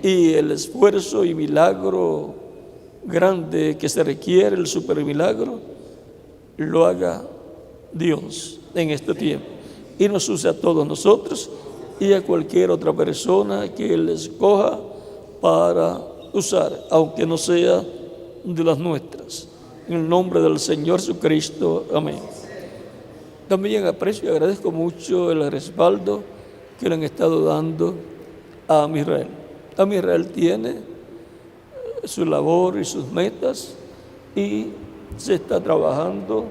Y el esfuerzo y milagro grande que se requiere, el supermilagro, lo haga Dios en este tiempo y nos use a todos nosotros y a cualquier otra persona que Él escoja para usar, aunque no sea de las nuestras. En el nombre del Señor Jesucristo. Amén. También aprecio y agradezco mucho el respaldo que le han estado dando a Amisrael. Amisrael tiene su labor y sus metas y se está trabajando.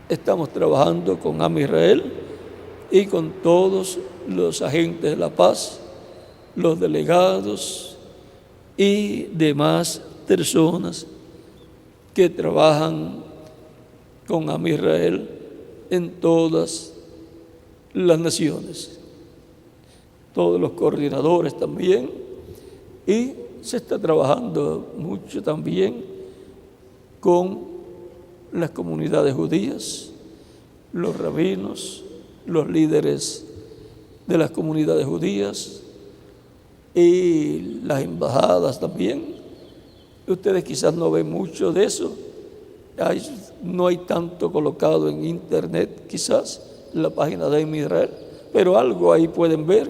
Estamos trabajando con Amisrael y con todos los agentes de la paz, los delegados y demás personas que trabajan con Amisrael en todas las naciones, todos los coordinadores también, y se está trabajando mucho también con las comunidades judías, los rabinos, los líderes de las comunidades judías y las embajadas también. Ustedes quizás no ven mucho de eso, no hay tanto colocado en internet quizás en la página de Amisrael, pero algo ahí pueden ver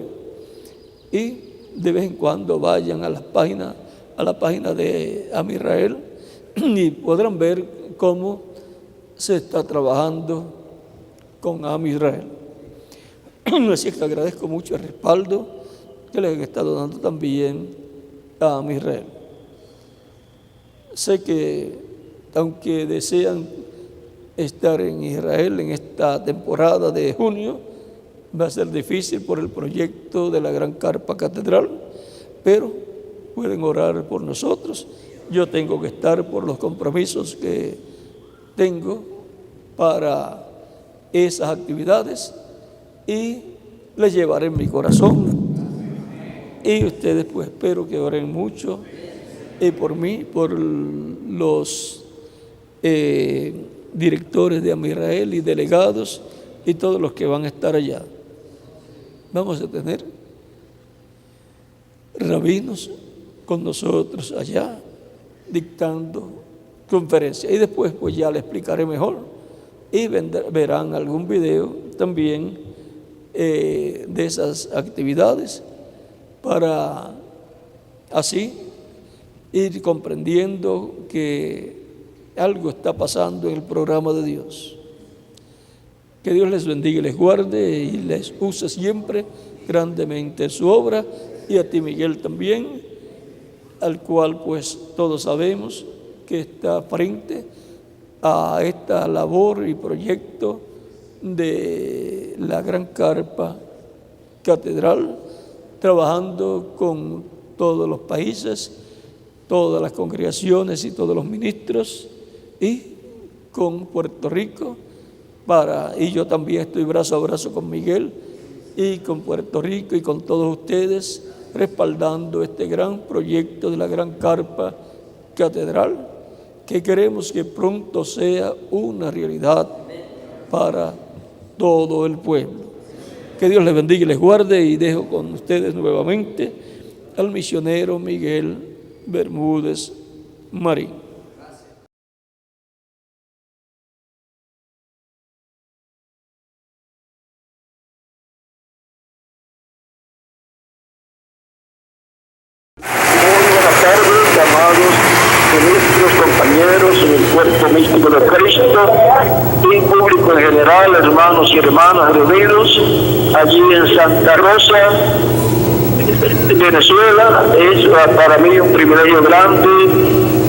y de vez en cuando vayan a la página de Amisrael y podrán ver cómo se está trabajando con Amisrael. Así es que agradezco mucho el respaldo que les he estado dando también a Amisrael. Sé que aunque desean estar en Israel en esta temporada de junio, va a ser difícil por el proyecto de la Gran Carpa Catedral, pero pueden orar por nosotros. Yo tengo que estar por los compromisos que tengo para esas actividades y les llevaré en mi corazón. Y ustedes pues espero que oren mucho por mí, por los directores de Amisrael y delegados y todos los que van a estar allá. Vamos a tener rabinos con nosotros allá dictando conferencias y después pues ya le explicaré mejor y verán algún video también de esas actividades para así ir comprendiendo que algo está pasando en el programa de Dios. Que Dios les bendiga y les guarde y les use siempre grandemente en su obra, y a ti, Miguel, también, al cual pues todos sabemos que está frente a esta labor y proyecto de la Gran Carpa Catedral, trabajando con todos los países, todas las congregaciones y todos los ministros, y con Puerto Rico, y yo también estoy brazo a brazo con Miguel y con Puerto Rico y con todos ustedes, respaldando este gran proyecto de la Gran Carpa Catedral, que queremos que pronto sea una realidad para todo el pueblo. Que Dios les bendiga y les guarde, y dejo con ustedes nuevamente al misionero Miguel Bermúdez Marín. Compañeros en el cuerpo místico de Cristo y público en general, hermanos y hermanas reunidos allí en Santa Rosa, Venezuela. Es para mí un privilegio grande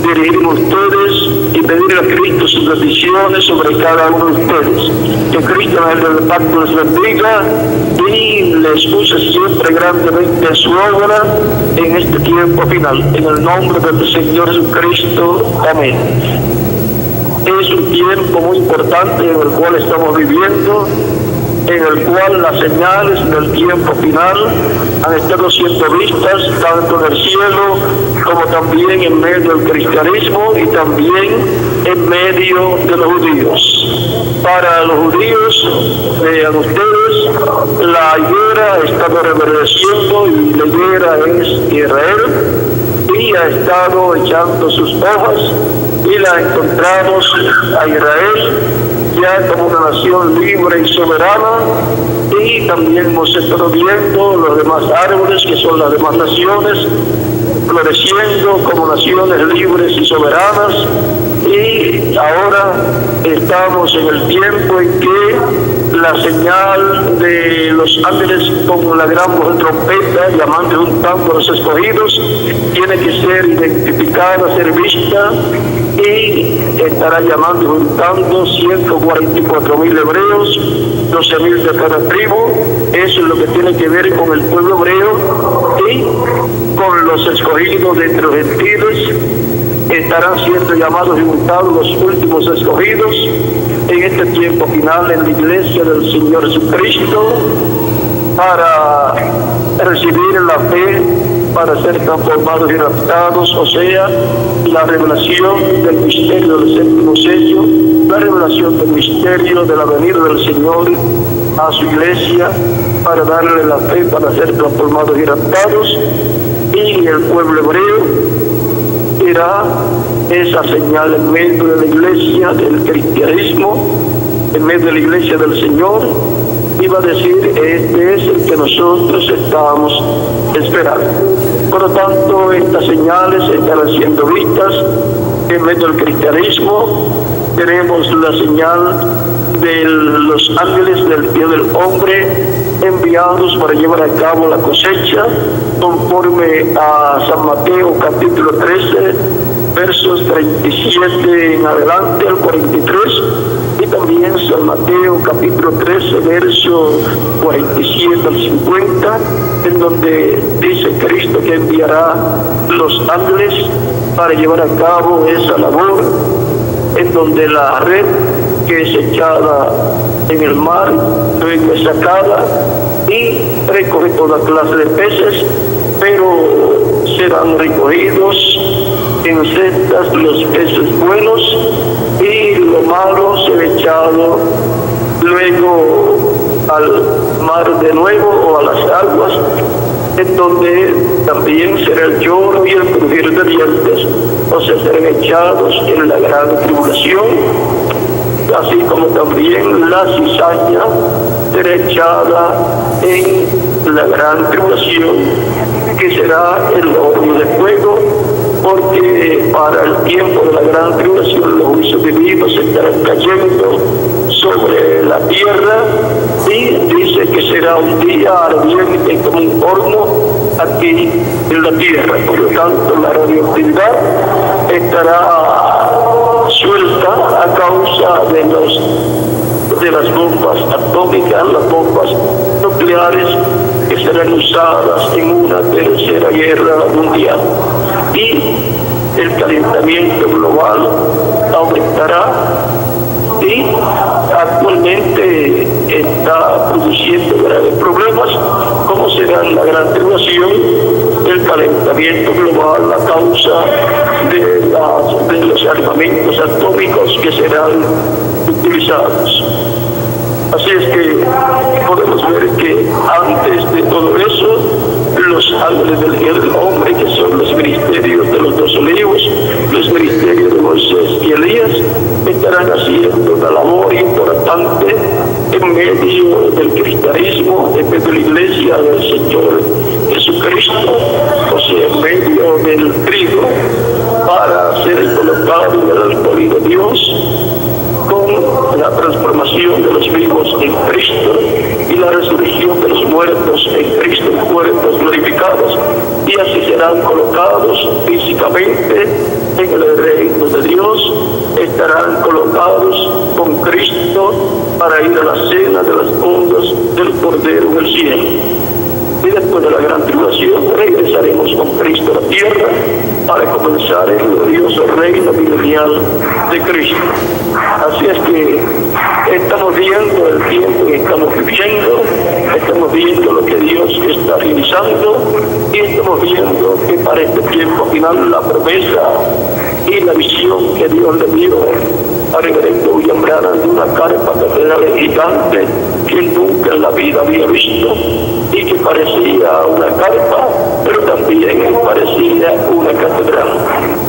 dirigirme a ustedes y pedirle a Cristo sus bendiciones sobre cada uno de ustedes. Que Cristo en el del pacto les bendiga y les use siempre grandemente en su obra en este tiempo final. En el nombre del Señor Jesucristo. Amén. Es un tiempo muy importante en el cual estamos viviendo, en el cual las señales del tiempo final han estado siendo vistas tanto en el cielo como también en medio del cristianismo y también en medio de los judíos. Para los judíos, vean ustedes, la higuera ha estado reverdeciendo y la higuera es Israel, y ha estado echando sus hojas, y la encontramos a Israel ya como una nación libre y soberana, y también hemos estado viendo los demás árboles que son las demás naciones floreciendo como naciones libres y soberanas, y ahora estamos en el tiempo en que la señal de los ángeles con la gran voz de trompeta llamando y juntando a los escogidos tiene que ser identificada, ser vista, y estará llamando y juntando 144,000 hebreos, 12,000 de cada tribu. Eso es lo que tiene que ver con el pueblo hebreo y con los escogidos de entre los gentiles. Estarán siendo llamados y juntados los últimos escogidos en este tiempo final en la iglesia del Señor Jesucristo para recibir la fe, para ser transformados y raptados, o sea, la revelación del misterio del séptimo sello, la revelación del misterio de la venida del Señor a su iglesia, para darle la fe, para ser transformados y raptados, y el pueblo hebreo será esa señal en medio de la iglesia del cristianismo, en medio de la iglesia del Señor, y va a decir, este es el que nosotros estamos esperando. Por lo tanto, estas señales estarán siendo vistas en medio del cristianismo. Tenemos la señal de los ángeles del pie del hombre enviados para llevar a cabo la cosecha, conforme a San Mateo capítulo 13, versos 37 en adelante al 43, y también San Mateo capítulo 13, verso 47 al 50, en donde dice Cristo que enviará los ángeles para llevar a cabo esa labor, en donde la red que es echada en el mar, luego es sacada y recoge toda clase de peces, pero serán recogidos en cestas los peces buenos y lo malo será echado luego al mar de nuevo o a las aguas, en donde también será el lloro y el crujir de dientes, o sea, serán echados en la gran tribulación. así como también la cizaña será echada en la gran tribulación, que será el horno de fuego, porque para el tiempo de la gran tribulación los juicios divinos estarán cayendo sobre la tierra, y dice que será un día ardiente como un horno aquí en la tierra. Por lo tanto, la radioactividad estará suelta a causa de las bombas atómicas, las bombas nucleares que serán usadas en una tercera guerra mundial. Y el calentamiento global aumentará, y actualmente está produciendo graves problemas, como será en la gran tribulación el calentamiento global a causa de los armamentos atómicos que serán utilizados. Así es que podemos ver que antes de todo eso, los ángeles del día del hombre, que son los ministerios de los dos olivos, los ministerios de Moisés y Elías, estarán haciendo una labor importante en medio del cristianismo, en medio de la iglesia del Señor Jesucristo, o sea, en medio del trigo, para ser colocado en el alcohol de Dios, con la transformación de los vivos en Cristo y la resurrección de los muertos en Cristo, muertos glorificados, y así serán colocados físicamente en el reino de Dios, estarán colocados con Cristo para ir a la cena de las bodas del Cordero en el cielo. Y después de la gran tribulación regresaremos con Cristo a la tierra para comenzar el glorioso reino milenial de Cristo. Así es que estamos viendo el tiempo que estamos viviendo, estamos viendo lo que Dios está realizando, y estamos viendo que para este tiempo final la promesa y la visión que Dios le dio a reverendo William Branham de una carpa catedral gigante que nunca en la vida había visto, y que parecía una carpa, pero también parecía una catedral.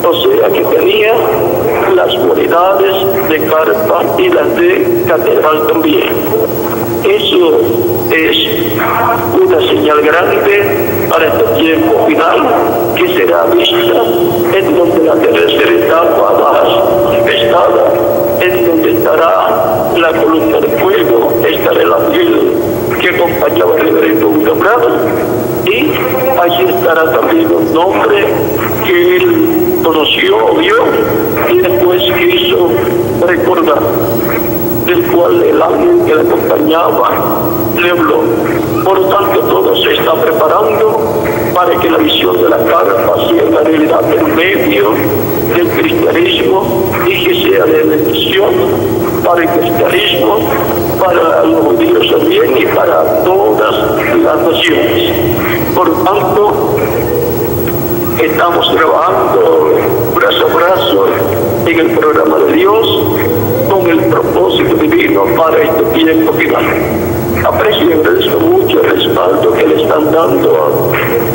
O sea que tenía las cualidades de carpa y las de catedral también. Eso es una señal grande para este tiempo final, que será vista en donde la tercera etapa más manifestada, en donde estará la columna de fuego, estará el ángel que acompañaba al reverendo William Branham, y allí estará también un nombre que él conoció, vio, y después quiso recordar, del cual el ángel que le acompañaba le habló. Por lo tanto, todo se está preparando para que la visión de la carpa sea una realidad en medio del cristianismo, y que sea de bendición para el cristianismo, para los judíos también y para todas las naciones. Por lo tanto, estamos trabajando brazo a brazo en el programa de Dios con el propósito divino para este tiempo final. Aprecio y agradezco mucho el respaldo que le están dando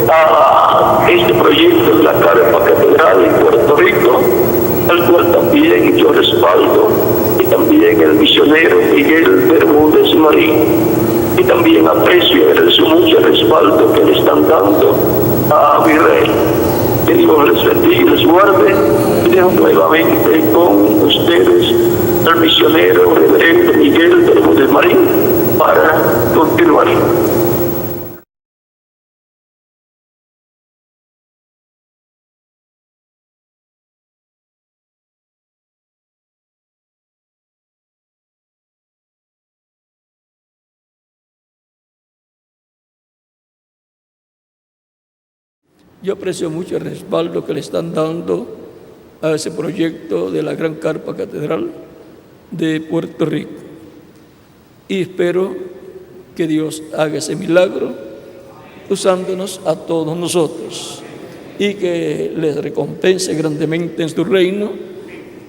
a este proyecto de la carpa catedral en Puerto Rico, al cual también yo respaldo, y también el misionero Miguel Bermúdez Marín. Y también aprecio y agradezco mucho el respaldo que le están dando a mi rey. Que Dios les bendiga y les guarde, y dejo nuevamente con ustedes al misionero reverendo Miguel Bermúdez Marín para continuar. Yo aprecio mucho el respaldo que le están dando a ese proyecto de la Gran Carpa Catedral de Puerto Rico, y espero que Dios haga ese milagro usándonos a todos nosotros, y que les recompense grandemente en su reino,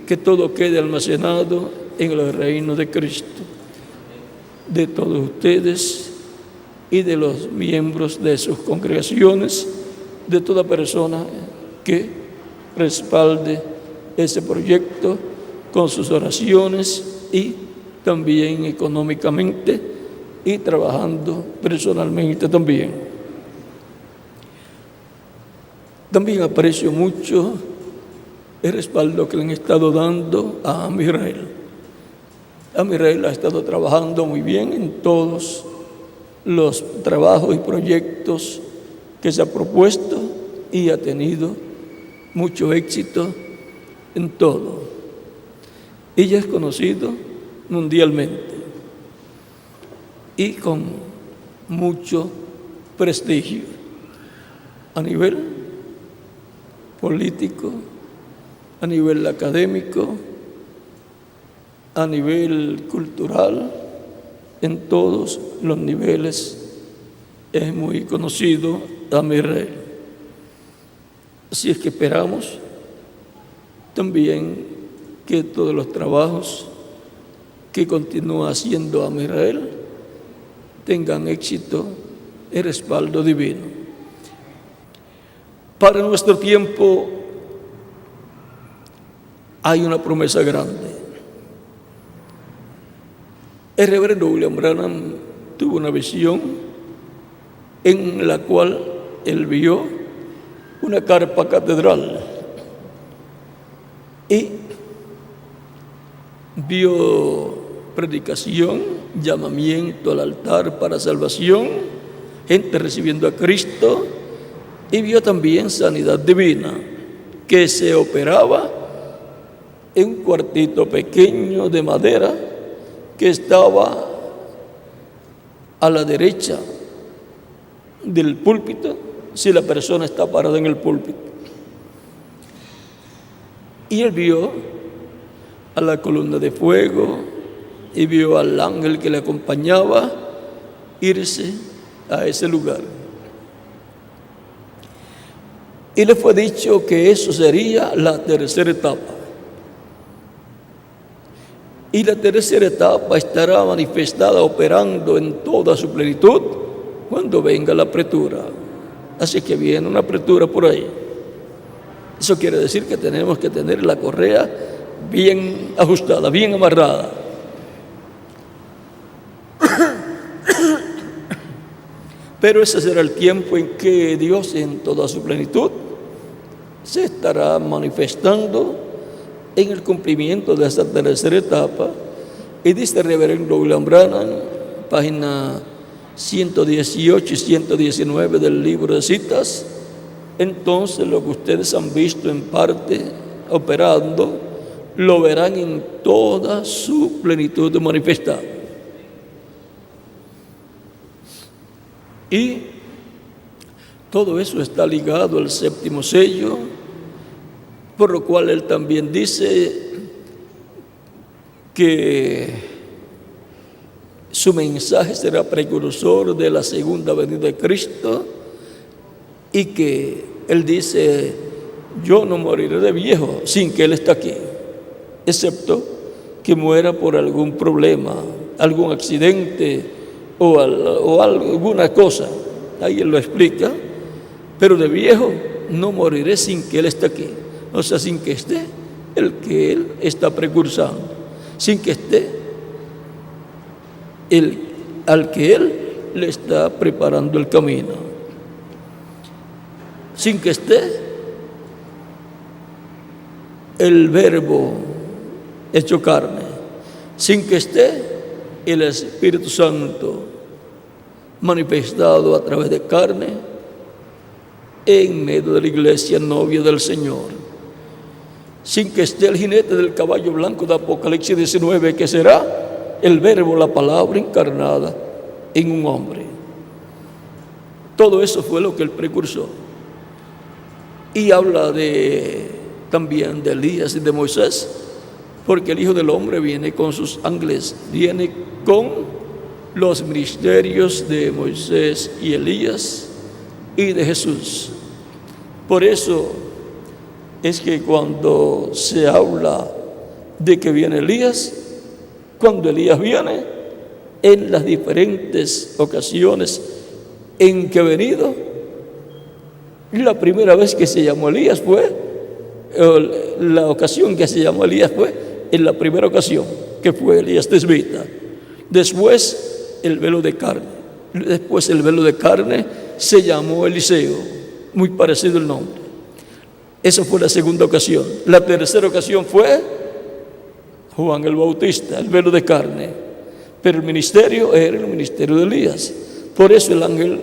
que todo quede almacenado en el reino de Cristo, de todos ustedes y de los miembros de sus congregaciones, de toda persona que respalde ese proyecto con sus oraciones y también económicamente y trabajando personalmente también. También aprecio mucho el respaldo que le han estado dando a Amisrael. Amisrael ha estado trabajando muy bien en todos los trabajos y proyectos que se ha propuesto y ha tenido mucho éxito en todo. Ella es conocido mundialmente y con mucho prestigio a nivel político, a nivel académico, a nivel cultural, en todos los niveles es muy conocido Amisrael. Así es que esperamos también que todos los trabajos que continúa haciendo Amisrael tengan éxito y respaldo divino. Para nuestro tiempo hay una promesa grande. El reverendo William Branham tuvo una visión en la cual él vio una carpa catedral y vio predicación, llamamiento al altar para salvación, gente recibiendo a Cristo, y vio también sanidad divina que se operaba en un cuartito pequeño de madera que estaba a la derecha del púlpito, si la persona está parada en el púlpito. Y él vio a la columna de fuego y vio al ángel que le acompañaba irse a ese lugar. Y le fue dicho que eso sería la tercera etapa. Y la tercera etapa estará manifestada, operando en toda su plenitud cuando venga la apretura. Así que viene una apretura por ahí. Eso quiere decir que tenemos que tener la correa bien ajustada, bien amarrada. Pero ese será el tiempo en que Dios en toda su plenitud se estará manifestando en el cumplimiento de esta tercera etapa. Y dice el reverendo William Branham, página 118 y 119 del libro de citas: entonces lo que ustedes han visto en parte operando, lo verán en toda su plenitud manifestada. Y todo eso está ligado al séptimo sello, por lo cual él también dice que su mensaje será precursor de la segunda venida de Cristo, y que él dice: yo no moriré de viejo sin que él esté aquí, excepto que muera por algún problema, algún accidente o alguna cosa. Ahí él lo explica, pero de viejo no moriré sin que él esté aquí. O sea, sin que esté el que él está precursando, sin que esté al que él le está preparando el camino, sin que esté el Verbo hecho carne, sin que esté el Espíritu Santo manifestado a través de carne en medio de la iglesia novia del Señor, sin que esté el jinete del caballo blanco de Apocalipsis 19, que será el Verbo, la palabra encarnada en un hombre. Todo eso fue lo que él precursó. Y habla también de Elías y de Moisés, porque el Hijo del Hombre viene con sus ángeles, viene con los ministerios de Moisés y Elías y de Jesús. Por eso es que cuando se habla de que viene Elías, cuando Elías viene, en las diferentes ocasiones en que ha venido, la primera vez que se llamó Elías fue, la ocasión que se llamó Elías fue en la primera ocasión que que fue Elías Tisbita. Después el velo de carne. Después el velo de carne se llamó Eliseo, muy parecido el nombre. Esa fue la segunda ocasión. La tercera ocasión fue Juan el Bautista, el velo de carne. Pero el ministerio era el ministerio de Elías. Por eso el ángel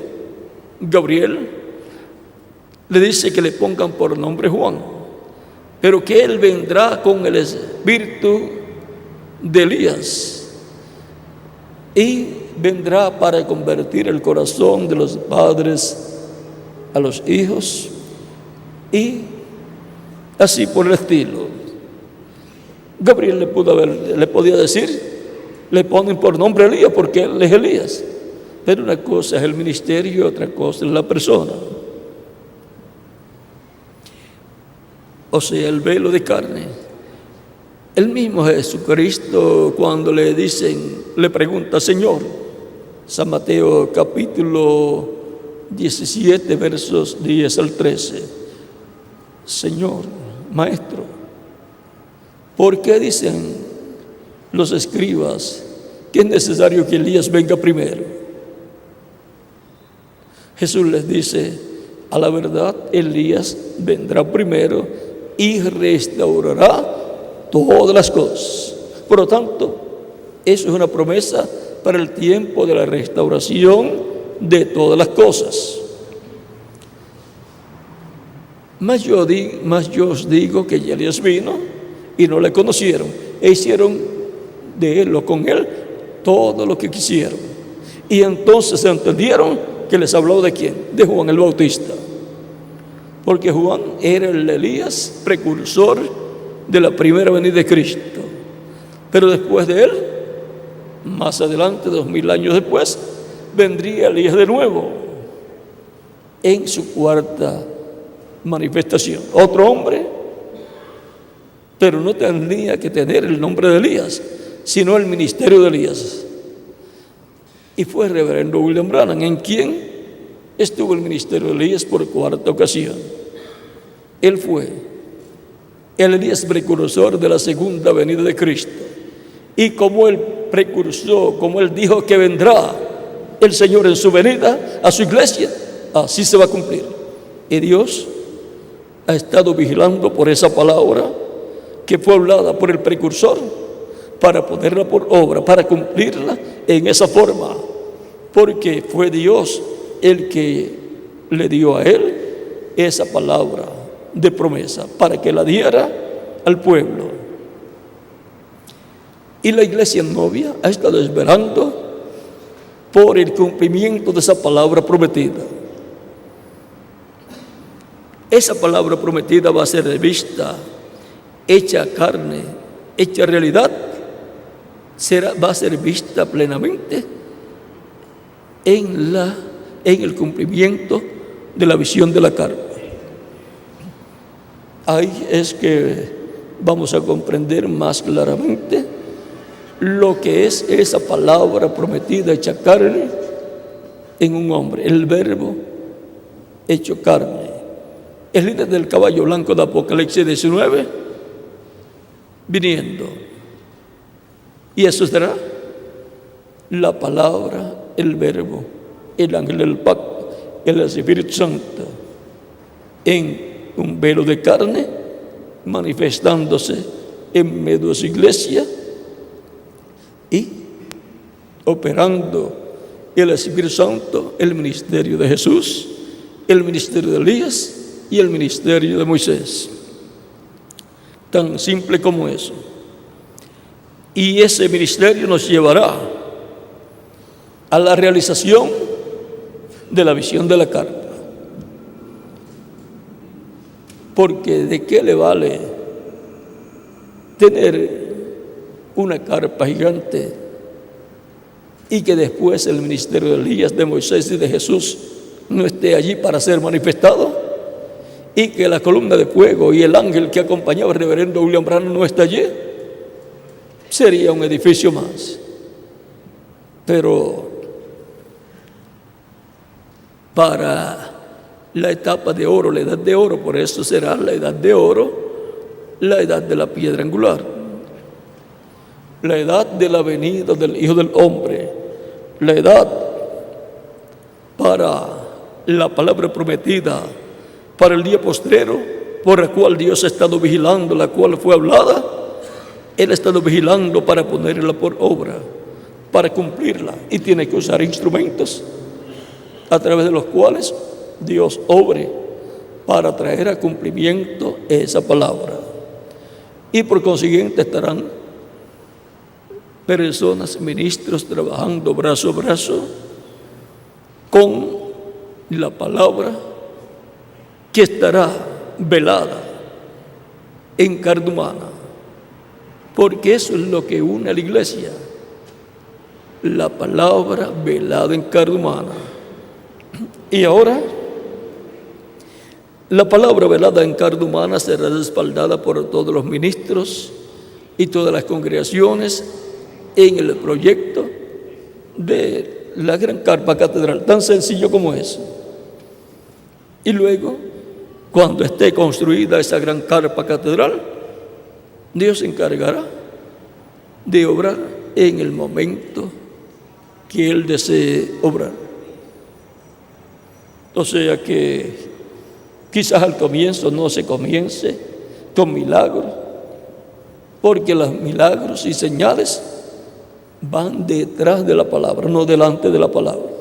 Gabriel le dice que le pongan por nombre Juan, pero que él vendrá con el espíritu de Elías y vendrá para convertir el corazón de los padres a los hijos y así por el estilo. Gabriel le podía decir, le ponen por nombre Elías porque él es Elías, pero una cosa es el ministerio y otra cosa es la persona. O sea, el velo de carne. El mismo Jesucristo, cuando le pregunta, Señor, San Mateo capítulo 17, versos 10 al 13, Señor, Maestro, ¿por qué dicen los escribas que es necesario que Elías venga primero? Jesús les dice, a la verdad, Elías vendrá primero y restaurará todas las cosas. Por lo tanto, eso es una promesa para el tiempo de la restauración de todas las cosas. Mas yo os digo que Elías vino y no le conocieron e hicieron de él o con él todo lo que quisieron. Y entonces se entendieron que les habló de quién, de Juan el Bautista, porque Juan era el Elías precursor de la primera venida de Cristo. Pero después de él, más adelante, 2000 años después, vendría Elías de nuevo en su cuarta manifestación. Otro hombre, pero no tenía que tener el nombre de Elías, sino el ministerio de Elías. Y fue el reverendo William Branham, en quien estuvo el ministerio de Elías por cuarta ocasión. Él fue el Elías precursor de la segunda venida de Cristo. Y como él precursó, como él dijo que vendrá el Señor en su venida a su iglesia, así se va a cumplir. Y Dios ha estado vigilando por esa palabra que fue hablada por el precursor para ponerla por obra, para cumplirla en esa forma, porque fue Dios el que le dio a él esa palabra de promesa para que la diera al pueblo. Y la iglesia novia ha estado esperando por el cumplimiento de esa palabra prometida. Esa palabra prometida va a ser vista, hecha carne, hecha realidad, va a ser vista plenamente en el cumplimiento de la visión de la carne. Ahí es que vamos a comprender más claramente lo que es esa palabra prometida hecha carne en un hombre, el verbo hecho carne. El líder del caballo blanco de Apocalipsis 19 viniendo, y eso será la palabra, el verbo, el ángel del pacto, el Espíritu Santo en un velo de carne manifestándose en medio de su iglesia y operando el Espíritu Santo, el ministerio de Jesús, el ministerio de Elías y el ministerio de Moisés. Tan simple como eso. Y ese ministerio nos llevará a la realización de la visión de la carta. Porque ¿de qué le vale tener una carpa gigante y que después el ministerio de Elías, de Moisés y de Jesús no esté allí para ser manifestado? Y que la columna de fuego y el ángel que acompañaba al reverendo William Branham no esté allí. Sería un edificio más. Pero para la etapa de oro, la edad de oro, por eso será la edad de oro, la edad de la piedra angular. la edad de la venida del Hijo del Hombre, la edad para la palabra prometida, para el día postrero, por la cual Dios ha estado vigilando, la cual fue hablada. Él ha estado vigilando para ponerla por obra, para cumplirla, y tiene que usar instrumentos a través de los cuales Dios obre para traer a cumplimiento esa palabra. Y por consiguiente estarán personas, ministros, trabajando brazo a brazo con la palabra que estará velada en carne humana, porque eso es lo que une a la iglesia, la palabra velada en carne humana. Y ahora la palabra velada en carne humana será respaldada por todos los ministros y todas las congregaciones en el proyecto de la gran carpa catedral, tan sencillo como eso. Y luego, cuando esté construida esa gran carpa catedral, Dios se encargará de obrar en el momento que Él desee obrar. O sea que quizás al comienzo no se comience con milagros, porque los milagros y señales van detrás de la palabra, no delante de la palabra.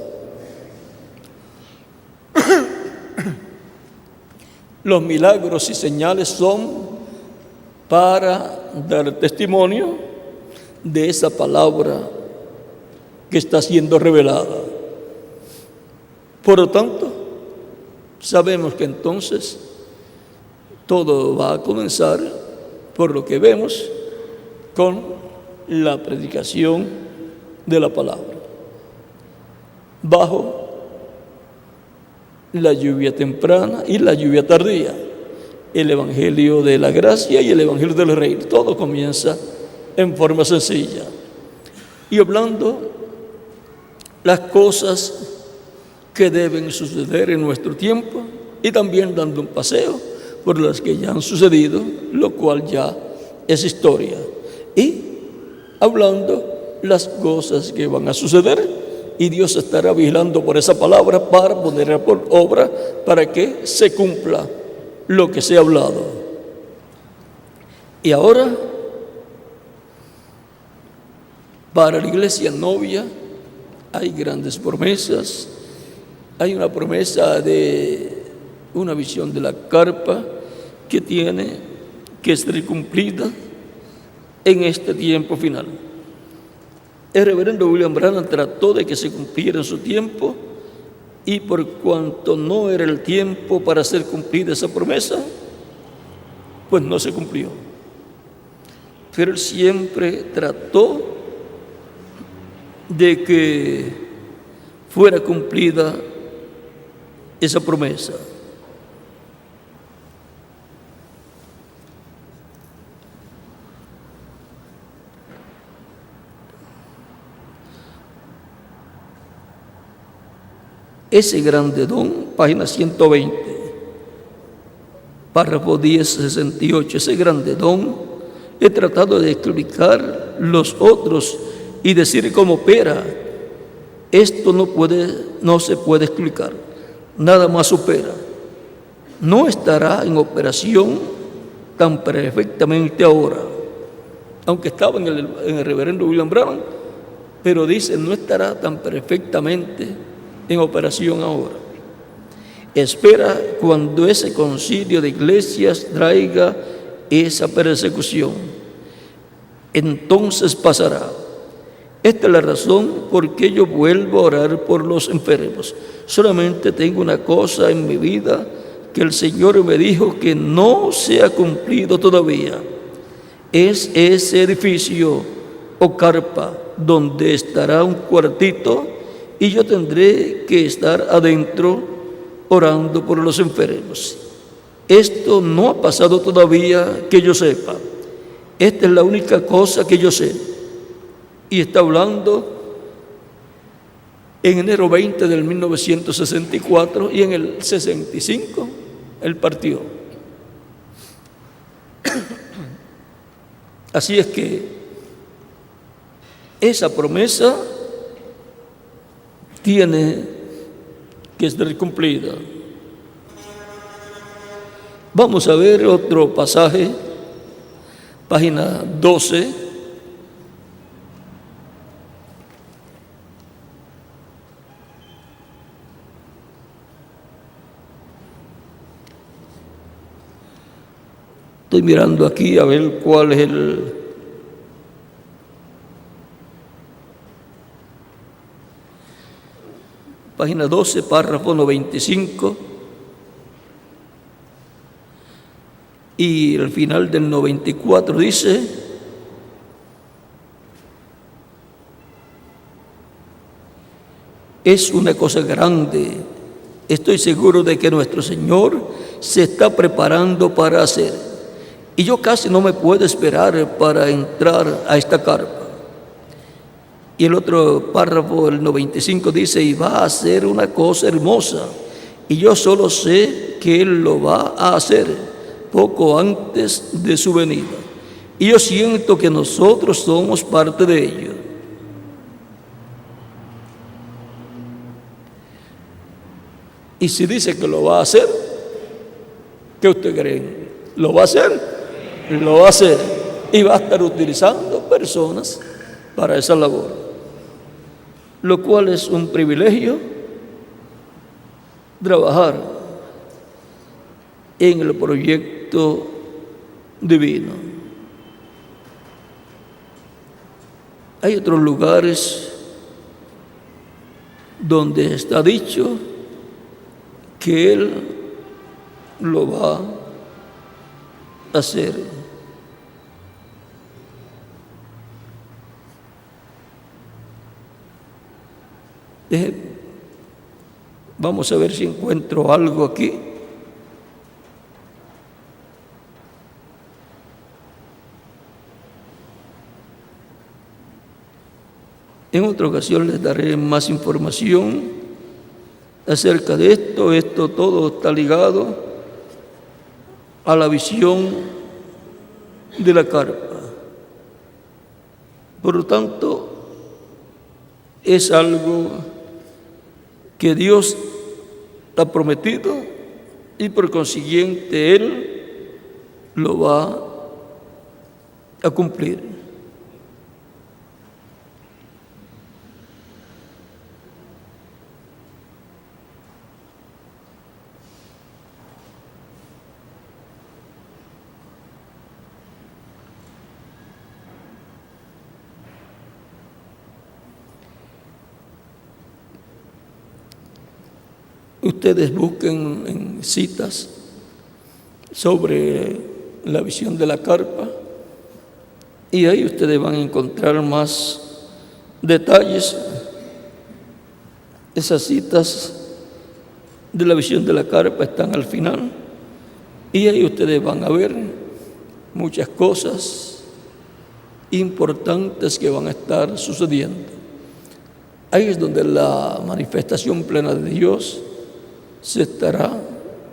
Los milagros y señales son para dar testimonio de esa palabra que está siendo revelada. Por lo tanto, sabemos que entonces todo va a comenzar, por lo que vemos, con la predicación de la palabra, bajo la lluvia temprana y la lluvia tardía, el evangelio de la gracia y el evangelio del reino. Todo comienza en forma sencilla y hablando las cosas que deben suceder en nuestro tiempo, y también dando un paseo por las que ya han sucedido, lo cual ya es historia, y hablando las cosas que van a suceder, y Dios estará vigilando por esa palabra para ponerla por obra, para que se cumpla lo que se ha hablado. Y ahora, para la iglesia novia hay grandes promesas. Hay una promesa de una visión de la carpa que tiene que ser cumplida en este tiempo final. El reverendo William Branham trató de que se cumpliera en su tiempo, y por cuanto no era el tiempo para hacer cumplida esa promesa, pues no se cumplió. Pero él siempre trató de que fuera cumplida esa promesa. Ese grande don, página 120, párrafo 1068, ese grande don, he tratado de explicar los otros y decir cómo opera. Esto no se puede explicar, nada más opera. No estará en operación tan perfectamente ahora, aunque estaba en el reverendo William Branham, pero dice no estará tan perfectamente en operación ahora. Espera cuando ese concilio de iglesias traiga esa persecución, entonces pasará. Esta es la razón por qué yo vuelvo a orar por los enfermos. Solamente tengo una cosa en mi vida que el Señor me dijo que no se ha cumplido todavía. Es ese edificio o carpa donde estará un cuartito, y yo tendré que estar adentro orando por los enfermos. Esto no ha pasado todavía que yo sepa. Esta es la única cosa que yo sé. Y está hablando en enero 20 del 1964, y en el 65 él partió. Así es que esa promesa tiene que ser cumplida. Vamos a ver otro pasaje, página 12. Estoy mirando aquí a ver cuál es página 12, párrafo 95, y el final del 94 dice: es una cosa grande, estoy seguro de que nuestro Señor se está preparando para hacer. Y yo casi no me puedo esperar para entrar a esta carpa. Y el otro párrafo, el 95, dice: y va a hacer una cosa hermosa, y yo solo sé que Él lo va a hacer poco antes de su venida. Y yo siento que nosotros somos parte de ello. Y si dice que lo va a hacer, ¿qué usted cree? ¿Lo va a hacer? Lo va a hacer, y va a estar utilizando personas para esa labor, lo cual es un privilegio trabajar en el proyecto divino. Hay otros lugares donde está dicho que Él lo va a hacer. Vamos a ver si encuentro algo aquí. En otra ocasión les daré más información acerca de esto. Esto todo está ligado a la visión de la carpa. Por lo tanto, es algo que Dios ha prometido y por consiguiente Él lo va a cumplir. Ustedes busquen en citas sobre la visión de la carpa y ahí ustedes van a encontrar más detalles. Esas citas de la visión de la carpa están al final y ahí ustedes van a ver muchas cosas importantes que van a estar sucediendo. Ahí es donde la manifestación plena de Dios se estará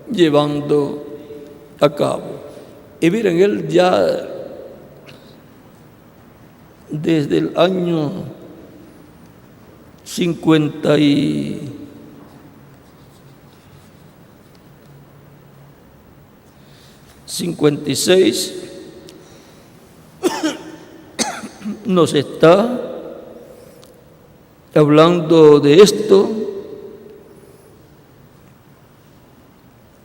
llevando a cabo. Y miren, Él ya desde el año 56 nos está hablando de esto.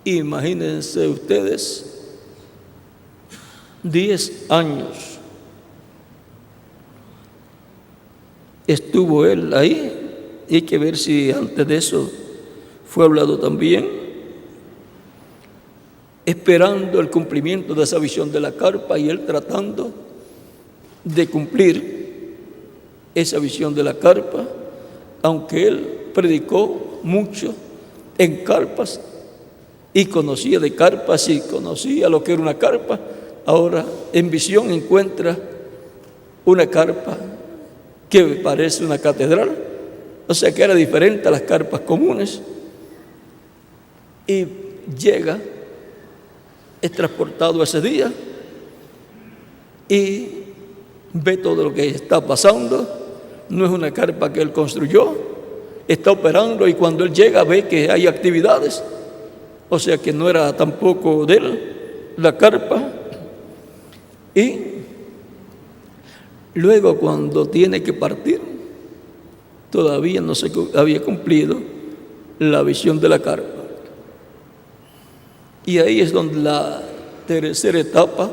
Imagínense ustedes, 10 años estuvo Él ahí, y hay que ver si antes de eso fue hablado también, esperando el cumplimiento de esa visión de la carpa y Él tratando de cumplir esa visión de la carpa, aunque Él predicó mucho en carpas y conocía de carpas y conocía lo que era una carpa. Ahora en visión encuentra una carpa que parece una catedral, o sea que era diferente a las carpas comunes, y llega, es transportado ese día y ve todo lo que está pasando no es una carpa que él construyó, está operando y cuando él llega ve que hay actividades, o sea que no era tampoco de él la carpa. Y luego cuando tiene que partir, todavía no se había cumplido la visión de la carpa. Y ahí es donde la tercera etapa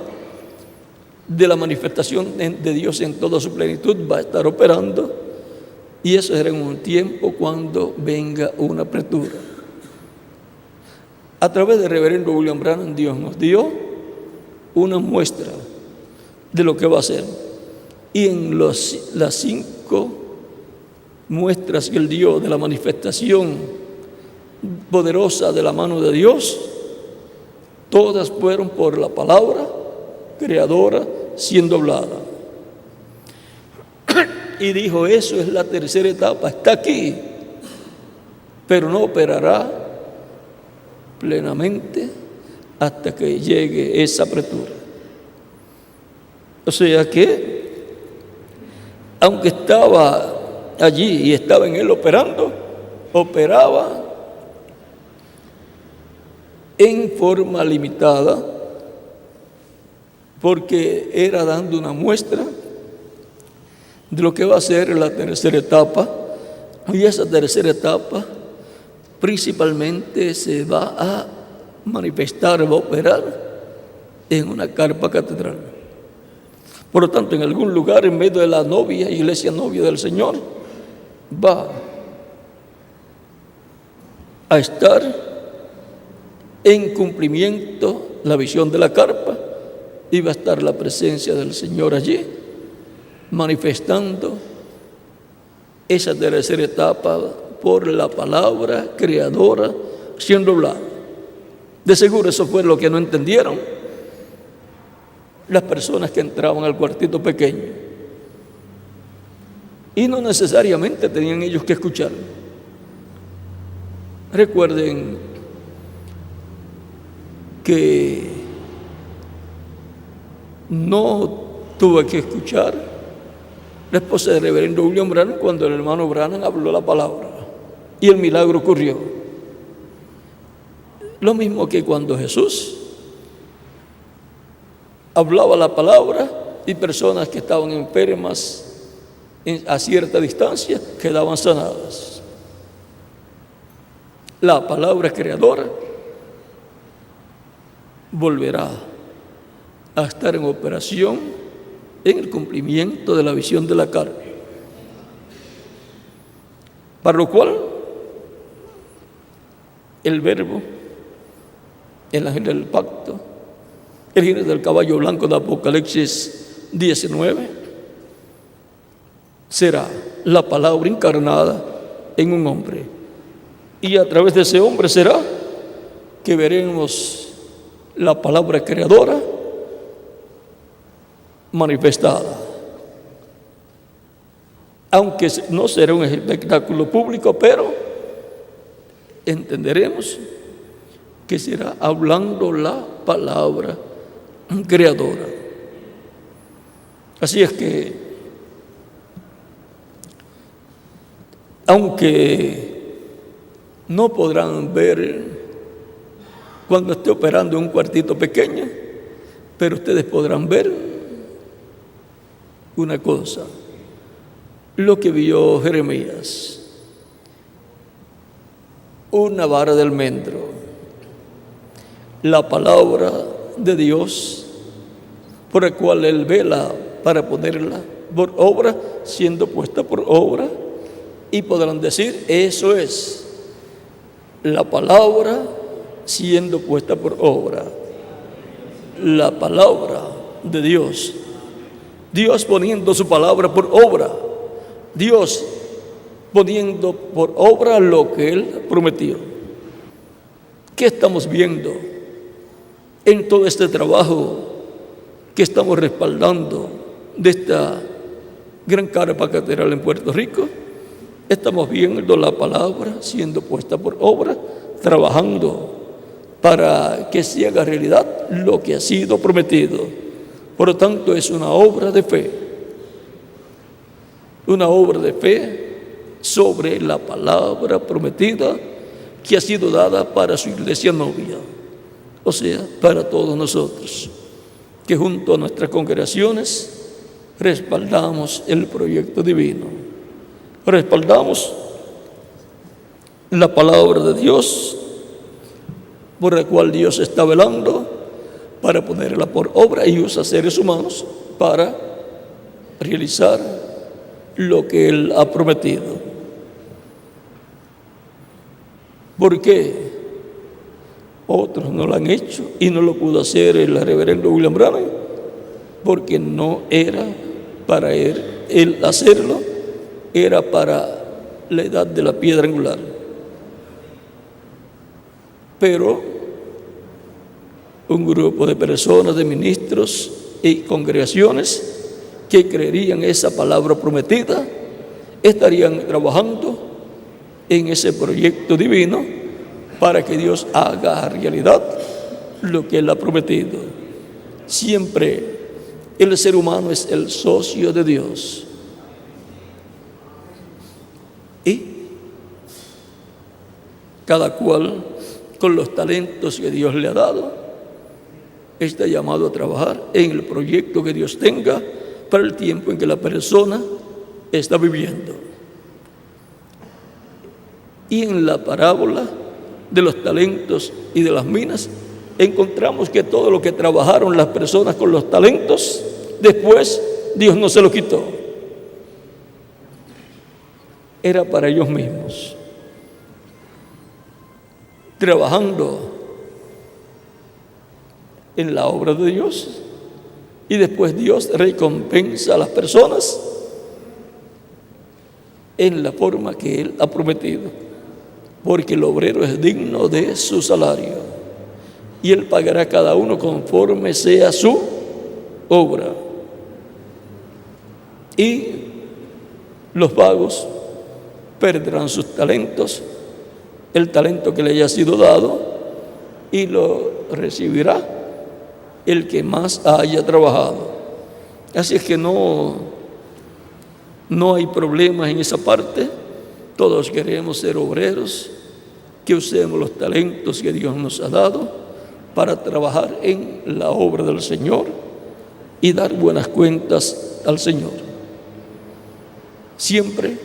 de la manifestación de Dios en toda su plenitud va a estar operando, y eso será en un tiempo cuando venga una apertura. A través del reverendo William Branham, Dios nos dio una muestra de lo que va a hacer, y en las 5 muestras que él dio de la manifestación poderosa de la mano de Dios, todas fueron por la palabra creadora siendo hablada. Y dijo, eso es la tercera etapa, está aquí, pero no operará plenamente hasta que llegue esa apertura. O sea que, aunque estaba allí y estaba en él operando, operaba en forma limitada, porque era dando una muestra de lo que va a ser la tercera etapa. Y esa tercera etapa principalmente se va a manifestar, va a operar en una carpa catedral. Por lo tanto, en algún lugar en medio de la novia, iglesia novia del Señor, va a estar en cumplimiento la visión de la carpa, y va a estar la presencia del Señor allí, manifestando esa tercera etapa por la palabra creadora siendo hablada. De seguro eso fue lo que no entendieron las personas que entraban al cuartito pequeño, y no necesariamente tenían ellos que escuchar. Recuerden que no tuve que escuchar la esposa del reverendo William Branham cuando el hermano Branham habló la palabra y el milagro ocurrió. Lo mismo que cuando Jesús hablaba la palabra y personas que estaban enfermas a cierta distancia quedaban sanadas. La palabra creadora volverá a estar en operación en el cumplimiento de la visión de la carne, para lo cual el Verbo, el ángel del pacto, el jinete del caballo blanco de Apocalipsis 19, será la palabra encarnada en un hombre, y a través de ese hombre será que veremos la palabra creadora manifestada. Aunque no será un espectáculo público, pero entenderemos que será hablando la palabra creadora. Así es que, aunque no podrán ver cuando esté operando en un cuartito pequeño, pero ustedes podrán ver una cosa, lo que vio Jeremías, una vara de almendro, la palabra de Dios, por la cual él vela para ponerla por obra, siendo puesta por obra, y podrán decir, eso es la palabra siendo puesta por obra, la palabra de Dios. Dios poniendo su palabra por obra, Dios poniendo por obra lo que Él prometió. ¿Qué estamos viendo en todo este trabajo que estamos respaldando de esta gran carpa catedral en Puerto Rico? Estamos viendo la palabra siendo puesta por obra, trabajando para que se haga realidad lo que ha sido prometido. Por lo tanto, es una obra de fe. una obra de fe sobre la palabra prometida que ha sido dada para su iglesia novia, o sea, para todos nosotros, que junto a nuestras congregaciones respaldamos el proyecto divino, respaldamos la palabra de Dios, por la cual Dios está velando para ponerla por obra y usa seres humanos para realizar lo que Él ha prometido. ¿Por qué otros no lo han hecho y no lo pudo hacer el reverendo William Branham? Porque no era para él hacerlo, era para la edad de la piedra angular. Pero un grupo de personas, de ministros y congregaciones que creerían esa palabra prometida, estarían trabajando en ese proyecto divino para que Dios haga realidad lo que Él ha prometido. Siempre el ser humano es el socio de Dios. Y cada cual, con los talentos que Dios le ha dado, está llamado a trabajar en el proyecto que Dios tenga para el tiempo en que la persona está viviendo. Y en la parábola de los talentos y de las minas, encontramos que todo lo que trabajaron las personas con los talentos, después Dios no se lo quitó. Era para ellos mismos. Trabajando en la obra de Dios, y después Dios recompensa a las personas en la forma que Él ha prometido, porque el obrero es digno de su salario y Él pagará a cada uno conforme sea su obra. Y los vagos perderán sus talentos, el talento que le haya sido dado, y lo recibirá el que más haya trabajado. Así es que no hay problemas en esa parte. Todos queremos ser obreros, que usemos los talentos que Dios nos ha dado para trabajar en la obra del Señor y dar buenas cuentas al Señor. Siempre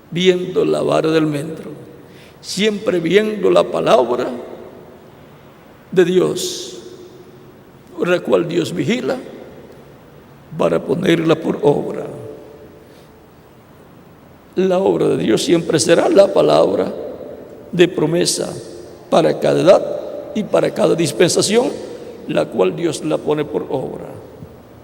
viendo la vara del almendro, siempre viendo la palabra de Dios, por la cual Dios vigila para ponerla por obra. La obra de Dios siempre será la palabra de promesa para cada edad y para cada dispensación, la cual Dios la pone por obra.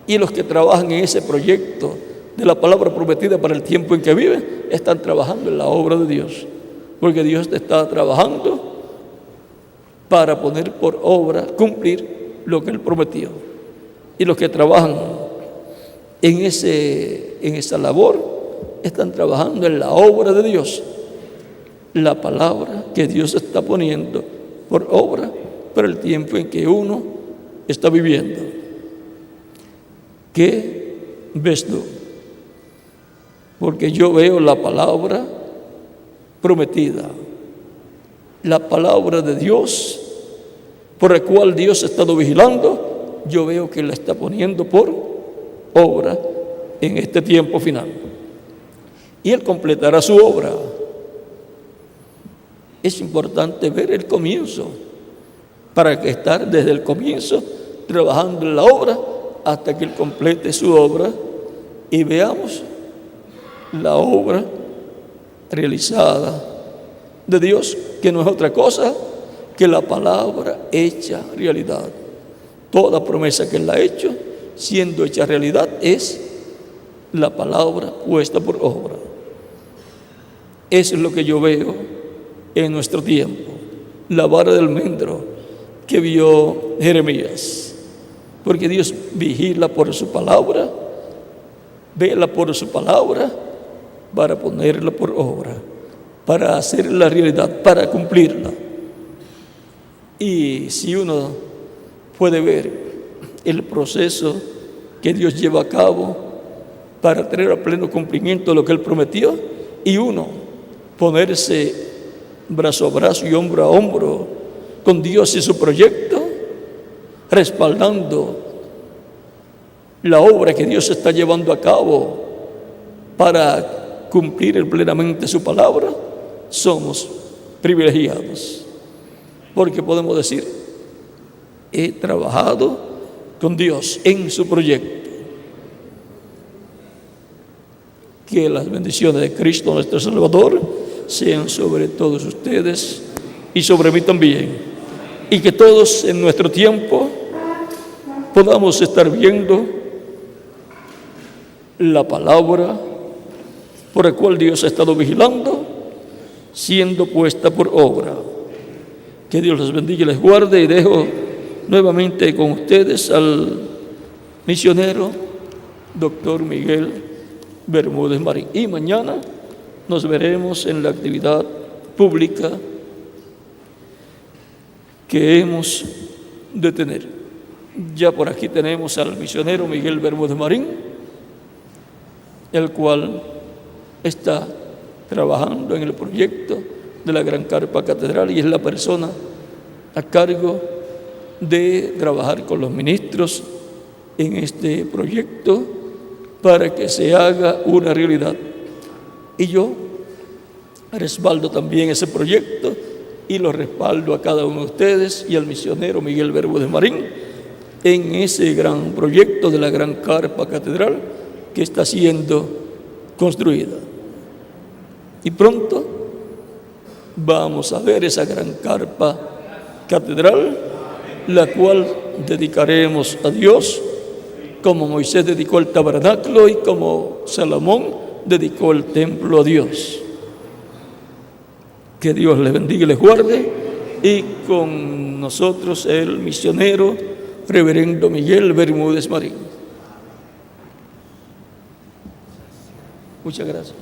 Y los que trabajan en ese proyecto de la palabra prometida para el tiempo en que viven, están trabajando en la obra de Dios, porque Dios está trabajando para poner por obra, cumplir lo que Él prometió. Y los que trabajan en esa labor están trabajando en la obra de Dios, la palabra que Dios está poniendo por obra para el tiempo en que uno está viviendo. ¿Qué ves tú? Porque yo veo la palabra prometida, la palabra de Dios por la cual Dios ha estado vigilando. Yo veo que la está poniendo por obra en este tiempo final, y Él completará su obra. Es importante ver el comienzo, para que estar desde el comienzo trabajando en la obra hasta que Él complete su obra y veamos la obra realizada de Dios, que no es otra cosa que la palabra hecha realidad. Toda promesa que Él ha hecho, siendo hecha realidad, es la palabra puesta por obra. Eso es lo que yo veo en nuestro tiempo, la vara del almendro que vio Jeremías, porque Dios vigila por su palabra, vela por su palabra para ponerla por obra, para hacer la realidad, para cumplirla. Y si uno puede ver el proceso que Dios lleva a cabo para tener a pleno cumplimiento lo que Él prometió, y uno, ponerse brazo a brazo y hombro a hombro con Dios y su proyecto, respaldando la obra que Dios está llevando a cabo para cumplir plenamente su palabra. Somos privilegiados, porque podemos decir: he trabajado con Dios en su proyecto. Que las bendiciones de Cristo nuestro Salvador sean sobre todos ustedes y sobre mí también, y que todos en nuestro tiempo podamos estar viendo la palabra por la cual Dios ha estado vigilando, siendo puesta por obra. Que Dios les bendiga y les guarde, y dejo nuevamente con ustedes al misionero doctor Miguel Bermúdez Marín. Y mañana nos veremos en la actividad pública que hemos de tener. Ya por aquí tenemos al misionero Miguel Bermúdez Marín, el cual está trabajando en el proyecto de la Gran Carpa Catedral, y es la persona a cargo de trabajar con los ministros en este proyecto para que se haga una realidad. Y yo respaldo también ese proyecto, y lo respaldo a cada uno de ustedes y al misionero Miguel Bermúdez Marín en ese gran proyecto de la Gran Carpa Catedral que está siendo construida. Y pronto vamos a ver esa Gran Carpa Catedral, la cual dedicaremos a Dios, como Moisés dedicó el tabernáculo y como Salomón dedicó el templo a Dios. Que Dios les bendiga y les guarde, y con nosotros el misionero reverendo Miguel Bermúdez Marín. Muchas gracias.